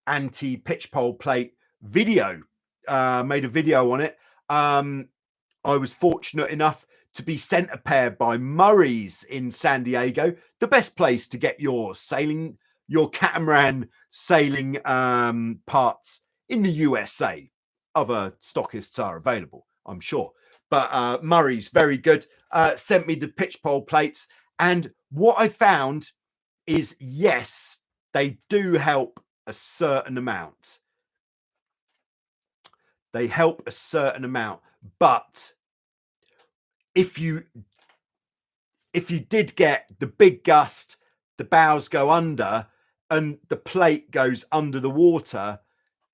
anti-pitch pole plate video. Made a video on it. I was fortunate enough to be sent a pair by Murray's in San Diego, the best place to get your sailing, your catamaran sailing parts in the USA. Other stockists are available, I'm sure. But Murray's very good. Sent me the pitch pole plates. And what I found is, yes, they do help a certain amount. They help a certain amount. But if you did get the big gust, the bows go under and the plate goes under the water,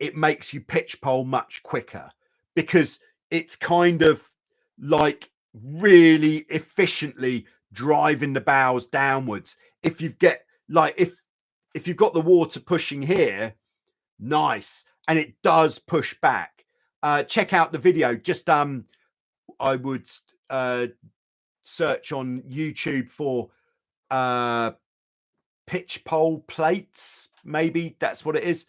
it makes you pitch pole much quicker, because it's kind of like really efficiently driving the bows downwards. If you've got the water pushing here, nice, and it does push back. Check out the video. Just I would search on YouTube for pitch pole plates. Maybe that's what it is.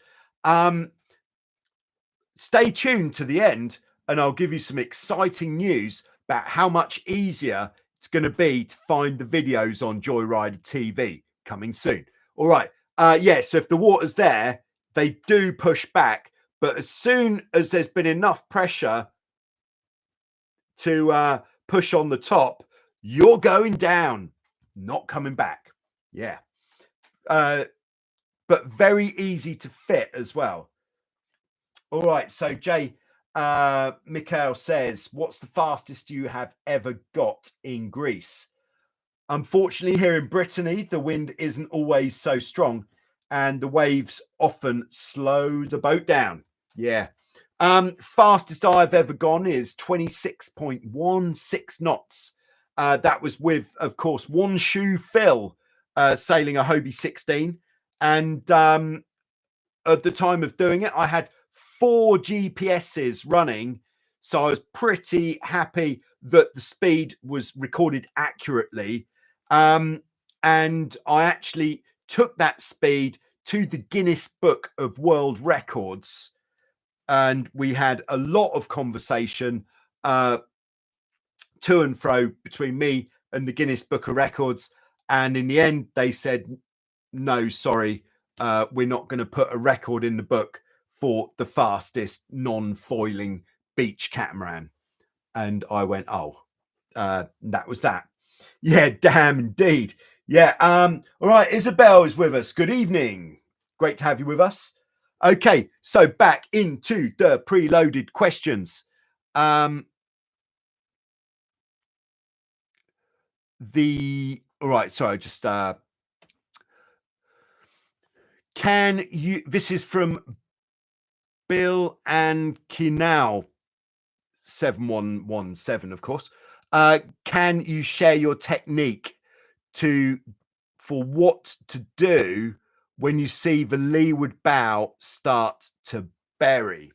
Stay tuned to the end and I'll give you some exciting news about how much easier it's going to be to find the videos on Joyrider TV coming soon. All right. Yeah, so if the water's there, they do push back. But as soon as there's been enough pressure to push on the top, you're going down, not coming back. Yeah. But very easy to fit as well. All right. So Jay Mikhail says, what's the fastest you have ever got in Greece? Unfortunately, here in Brittany, the wind isn't always so strong and the waves often slow the boat down. Yeah. Fastest I've ever gone is 26.16 knots. That was with, of course, One Shoe Phil sailing a Hobie 16. And at the time of doing it, I had 4 GPSs running. So I was pretty happy that the speed was recorded accurately. And I actually took that speed to the Guinness Book of World Records. And we had a lot of conversation to and fro between me and the Guinness Book of Records. And in the end, they said, no, sorry, we're not going to put a record in the book for the fastest non-foiling beach catamaran. And I went, oh, that was that. Yeah, damn indeed. Yeah. All right. Isabel is with us. Good evening. Great to have you with us. Okay. So back into the preloaded questions. All right. Sorry, just can you, this is from Bill and Kinau 7117, of course. Can you share your technique to for what to do when you see the leeward bow start to bury,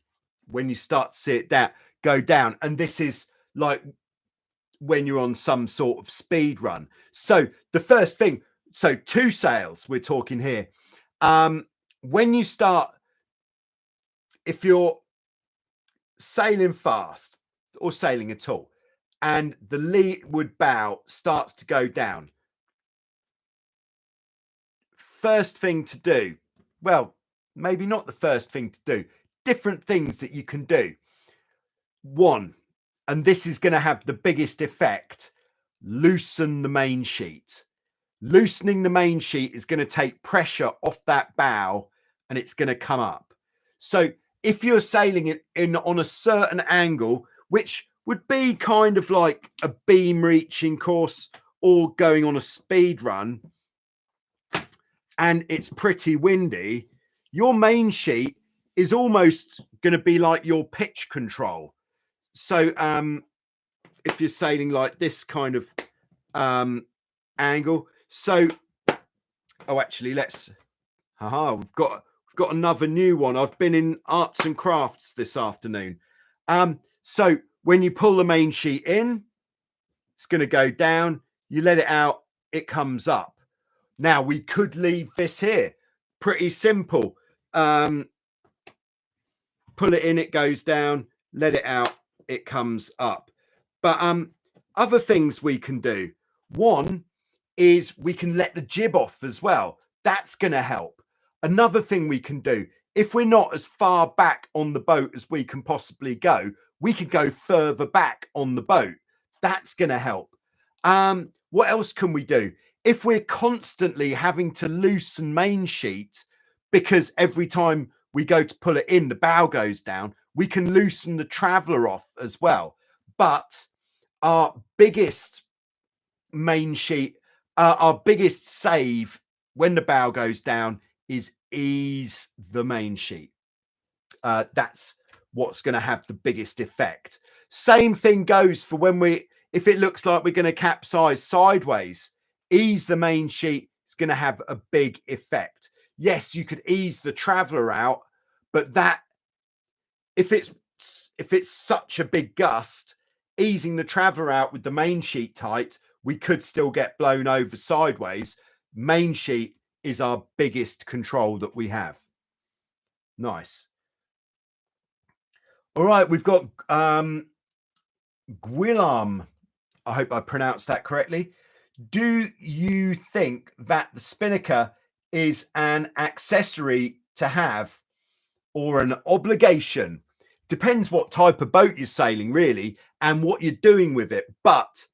when you start to see it go down. And this is like when you're on some sort of speed run. So the first thing, so 2 sails we're talking here. When you start, if you're sailing fast or sailing at all, and the leeward bow starts to go down, first thing to do, well, maybe not the first thing to do, different things that you can do. One, and this is going to have the biggest effect, loosen the main sheet. Loosening the main sheet is going to take pressure off that bow and it's going to come up. So if you're sailing it in on a certain angle, which would be kind of like a beam reaching course or going on a speed run, and it's pretty windy, your main sheet is almost going to be like your pitch control. So if you're sailing like this kind of angle, so actually let's we've got another new one. I've been in arts and crafts this afternoon. So when you pull the main sheet in, it's going to go down, you let it out, it comes up. Now we could leave this here, pretty simple. Pull it in, it goes down, let it out, it comes up. But other things we can do, one is we can let the jib off as well. That's going to help. Another thing we can do, if we're not as far back on the boat as we can possibly go, we can go further back on the boat. That's going to help. What else can we do? If we're constantly having to loosen main sheet because every time we go to pull it in, the bow goes down, we can loosen the traveller off as well. But our biggest main sheet, our biggest save when the bow goes down is ease the main sheet. That's what's going to have the biggest effect. Same thing goes for when if it looks like we're going to capsize sideways, ease the main sheet. It's going to have a big effect. Yes, you could ease the traveller out, but that if it's such a big gust, easing the traveller out with the main sheet tight, we could still get blown over sideways. Main sheet is our biggest control that we have. Nice. All right, we've got Guillaume. I hope I pronounced that correctly. Do you think that the spinnaker is an accessory to have or an obligation? Depends what type of boat you're sailing, really, and what you're doing with it. But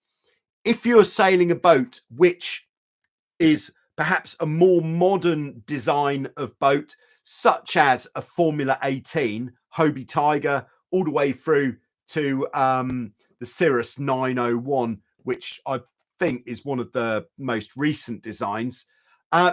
if you're sailing a boat which is perhaps a more modern design of boat, such as a Formula 18, Hobie Tiger, all the way through to the Cirrus 901, which I think is one of the most recent designs,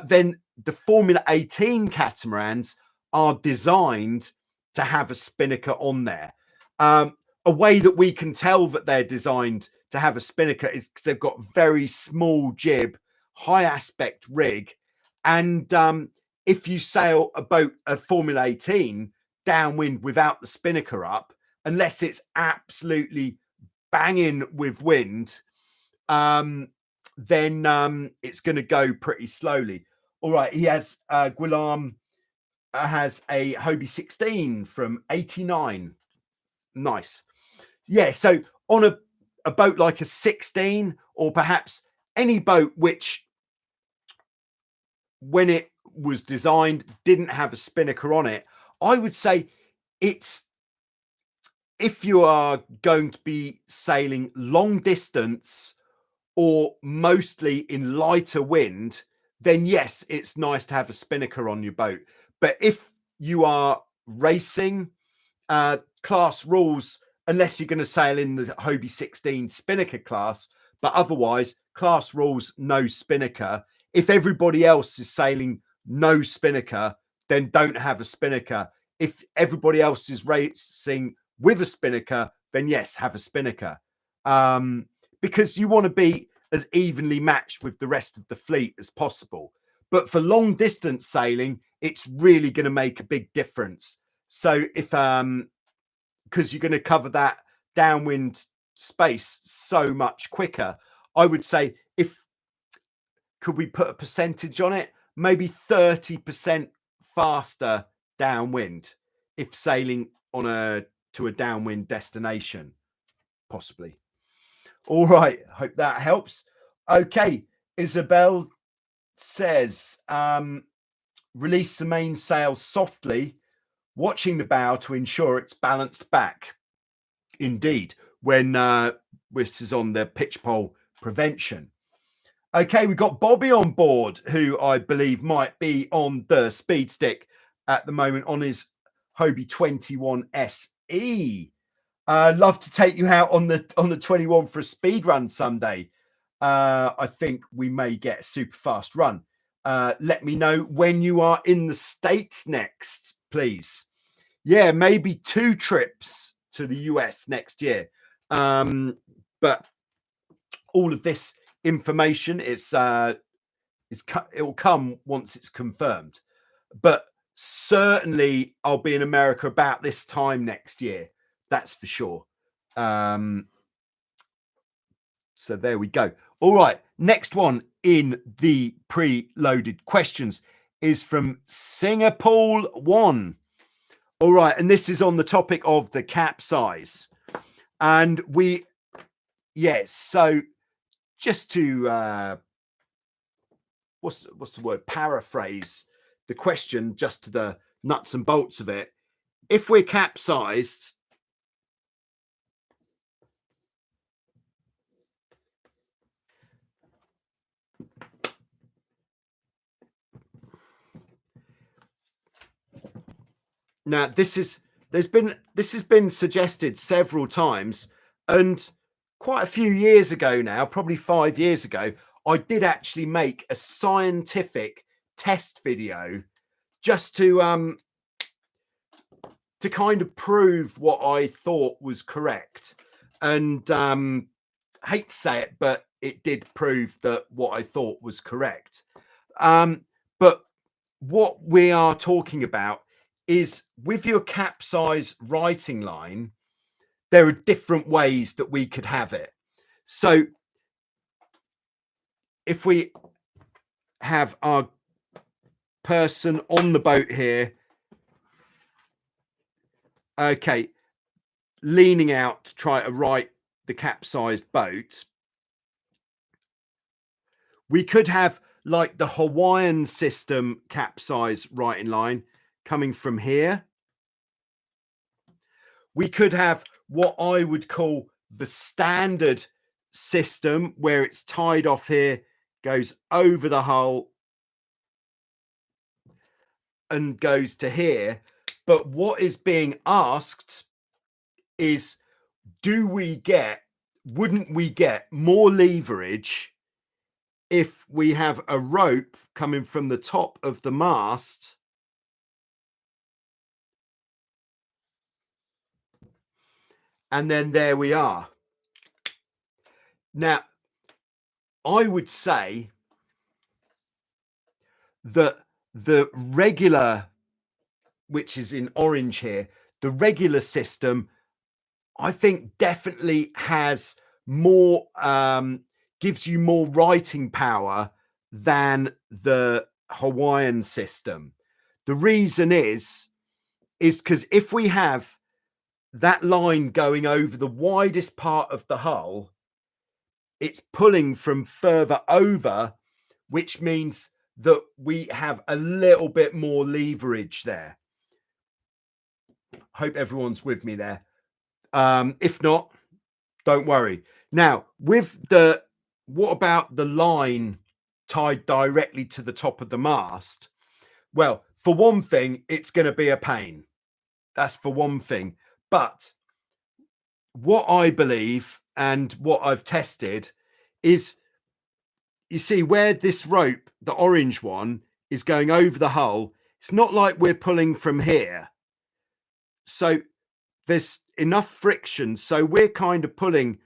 then the Formula 18 catamarans are designed to have a spinnaker on there. A way that we can tell that they're designed to have a spinnaker is because they've got very small jib, high aspect rig, and if you sail a Formula 18 downwind without the spinnaker up, unless it's absolutely banging with wind, then it's going to go pretty slowly. All right, he has Guillaume has a Hobie 16 from 89. Nice. Yeah, so on a boat like a 16, or perhaps any boat which when it was designed didn't have a spinnaker on it, I would say it's, if you are going to be sailing long distance or mostly in lighter wind, then yes, it's nice to have a spinnaker on your boat. But if you are racing, class rules, unless you're going to sail in the Hobie 16 spinnaker class, but otherwise class rules, no spinnaker. If everybody else is sailing no spinnaker, then don't have a spinnaker. If everybody else is racing with a spinnaker, then yes, have a spinnaker. Because you want to be as evenly matched with the rest of the fleet as possible. But for long distance sailing, it's really going to make a big difference. So if because you're going to cover that downwind space so much quicker, I would say, if could we put a percentage on it? Maybe 30% faster downwind if sailing on to a downwind destination, possibly. All right, hope that helps. Okay, Isabel says, release the mainsail softly, watching the bow to ensure it's balanced back. Indeed, when this is on the pitch pole prevention. Okay, we've got Bobby on board, who I believe might be on the speed stick at the moment on his Hobie 21 SE. Love to take you out on the 21 for a speed run someday. I think we may get a super fast run. Let me know when you are in the States next, please. Yeah, maybe 2 trips to the US next year. But all of this information it'll come once it's confirmed. But certainly I'll be in America about this time next year. That's for sure. So there we go. All right. Next one in the preloaded questions is from Singapore 1. All right. And this is on the topic of the capsize. And yes. So just to, what's the word? Paraphrase the question just to the nuts and bolts of it. If we're capsized, now this has been suggested several times, and quite a few years ago now, probably 5 years ago, I did actually make a scientific test video just to kind of prove what I thought was correct. And hate to say it, but it did prove that what I thought was correct. But what we are talking about is with your capsize writing line, there are different ways that we could have it. So if we have our person on the boat here, okay, leaning out to try to right the capsized boat, we could have like the Hawaiian system capsize writing line coming from here. We could have what I would call the standard system, where it's tied off here, goes over the hull and goes to here. But what is being asked is, wouldn't we get more leverage if we have a rope coming from the top of the mast and then there we are? Now, I would say that the regular, which is in orange here, the regular system, I think definitely has more, gives you more writing power than the Hawaiian system. The reason is because if we have that line going over the widest part of the hull, it's pulling from further over, which means that we have a little bit more leverage there. Hope everyone's with me there. If not, don't worry. Now, with what about the line tied directly to the top of the mast? Well, for one thing, it's going to be a pain. That's for one thing. But what I believe and what I've tested is, you see where this rope, the orange one, is going over the hull, it's not like we're pulling from here. So there's enough friction. So we're kind of pulling,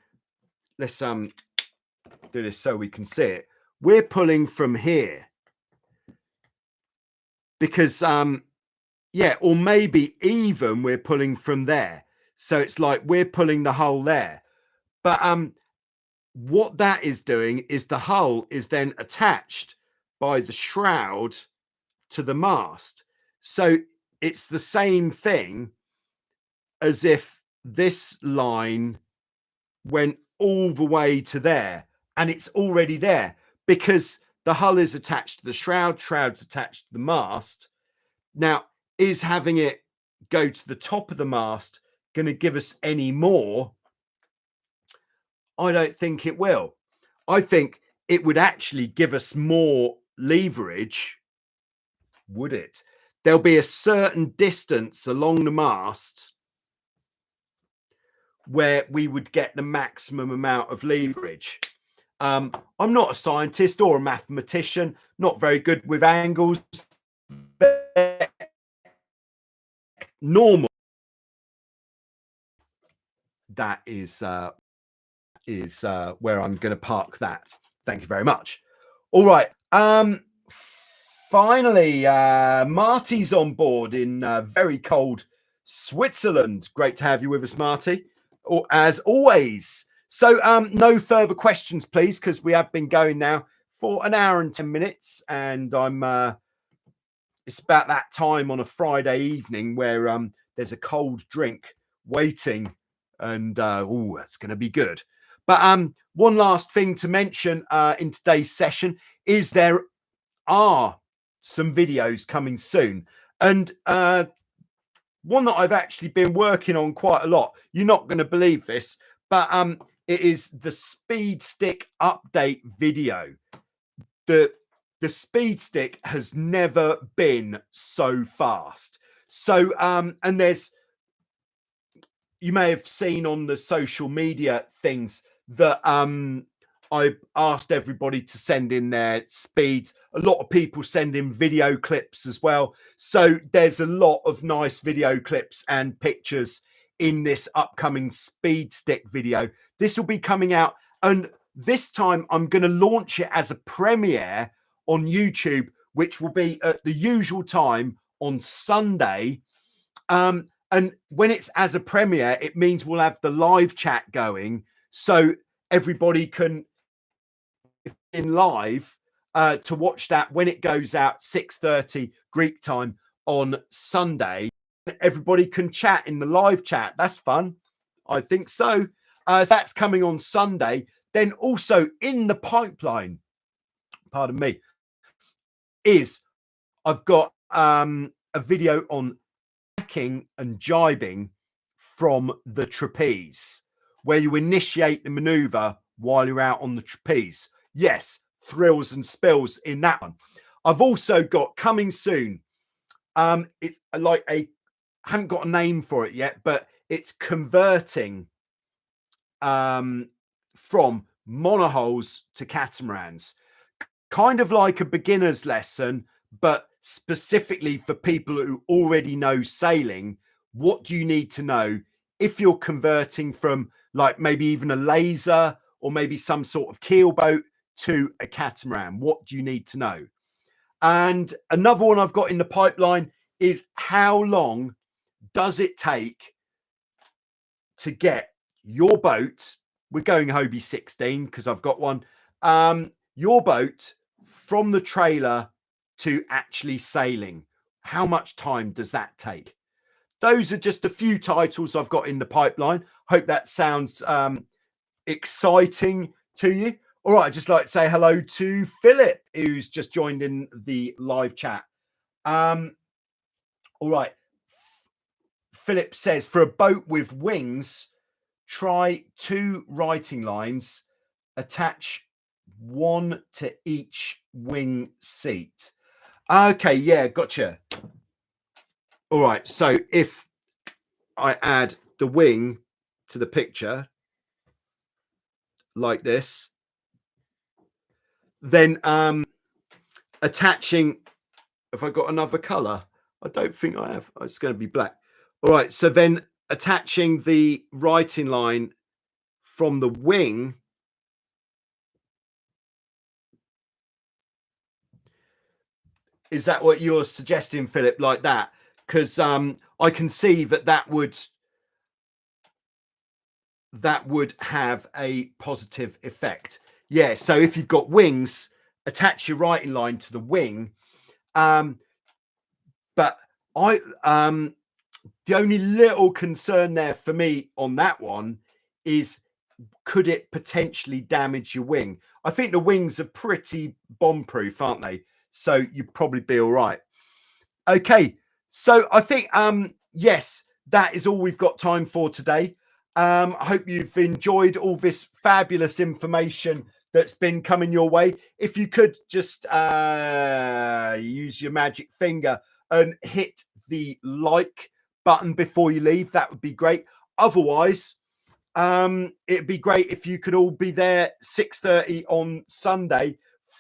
let's do this so we can see it. We're pulling from here because, yeah, or maybe even we're pulling from there. So it's like we're pulling the hull there. But what that is doing is the hull is then attached by the shroud to the mast. So it's the same thing as if this line went all the way to there, and it's already there because the hull is attached to the shroud, shroud's attached to the mast. Now, is having it go to the top of the mast going to give us any more? I don't think it will. I think it would actually give us more leverage. Would it? There'll be a certain distance along the mast where we would get the maximum amount of leverage. I'm not a scientist or a mathematician, not very good with angles. Normal. That is where I'm going to park that. Thank you very much. All right. Finally, Marty's on board in very cold Switzerland. Great to have you with us, Marty, or as always. So no further questions, please, because we have been going now for an hour and 10 minutes, and it's about that time on a Friday evening where there's a cold drink waiting, and oh, that's going to be good. But one last thing to mention in today's session is there are some videos coming soon, and one that I've actually been working on quite a lot. You're not going to believe this, but it is the speed stick update video. The speed stick has never been so fast. So and there's, you may have seen on the social media things that I asked everybody to send in their speeds. A lot of people send in video clips as well. So there's a lot of nice video clips and pictures in this upcoming speed stick video. This will be coming out, and this time I'm going to launch it as a premiere on YouTube, which will be at the usual time on Sunday. And when it's as a premiere, it means we'll have the live chat going, so everybody can in live to watch that when it goes out 6:30 Greek time on Sunday. Everybody can chat in the live chat. That's fun. I think so. So that's coming on Sunday. Then also in the pipeline, pardon me, is I've got a video on hacking and jibing from the trapeze, where you initiate the maneuver while you're out on the trapeze. Yes, thrills and spills in that one. I've also got coming soon. It's like I haven't got a name for it yet, but it's converting from monohulls to catamarans, kind of like a beginner's lesson, but specifically for people who already know sailing. What do you need to know if you're converting from like maybe even a laser or maybe some sort of keelboat to a catamaran? What do you need to know? And another one I've got in the pipeline is how long does it take to get your boat? We're going Hobie 16 because I've got one. Your boat from the trailer to actually sailing. How much time does that take? Those are just a few titles I've got in the pipeline. Hope that sounds exciting to you. All right, I'd just like to say hello to Philip, who's just joined in the live chat. All right. Philip says, for a boat with wings, try 2 writing lines, attach 1 to each wing seat. Okay, yeah, gotcha. All right, so if I add the wing to the picture like this, then attaching, have I got another color? I don't think I have. It's going to be black. All right, so then attaching the writing line from the wing Is that what you're suggesting, Philip, like that? Because I can see that would have a positive effect. Yeah, so if you've got wings, attach your writing line to the wing. But the only little concern there for me on that one is, could it potentially damage your wing? I think the wings are pretty bomb proof, aren't they? So you'd probably be all right. Okay, so I think yes, that is all we've got time for today. I hope you've enjoyed all this fabulous information that's been coming your way. If you could just use your magic finger and hit the like button before you leave, that would be great. Otherwise, it'd be great if you could all be there 6:30 on Sunday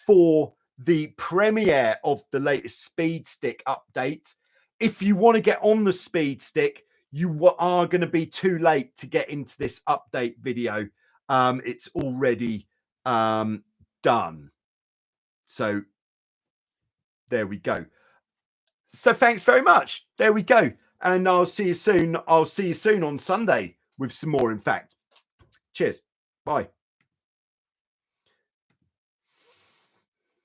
for the premiere of the latest Speed Stick update. If you want to get on the Speed Stick, you are going to be too late to get into this update video. It's already done. So there we go. So thanks very much. There we go. And I'll see you soon. I'll see you soon on Sunday with some more, in fact. Cheers. Bye.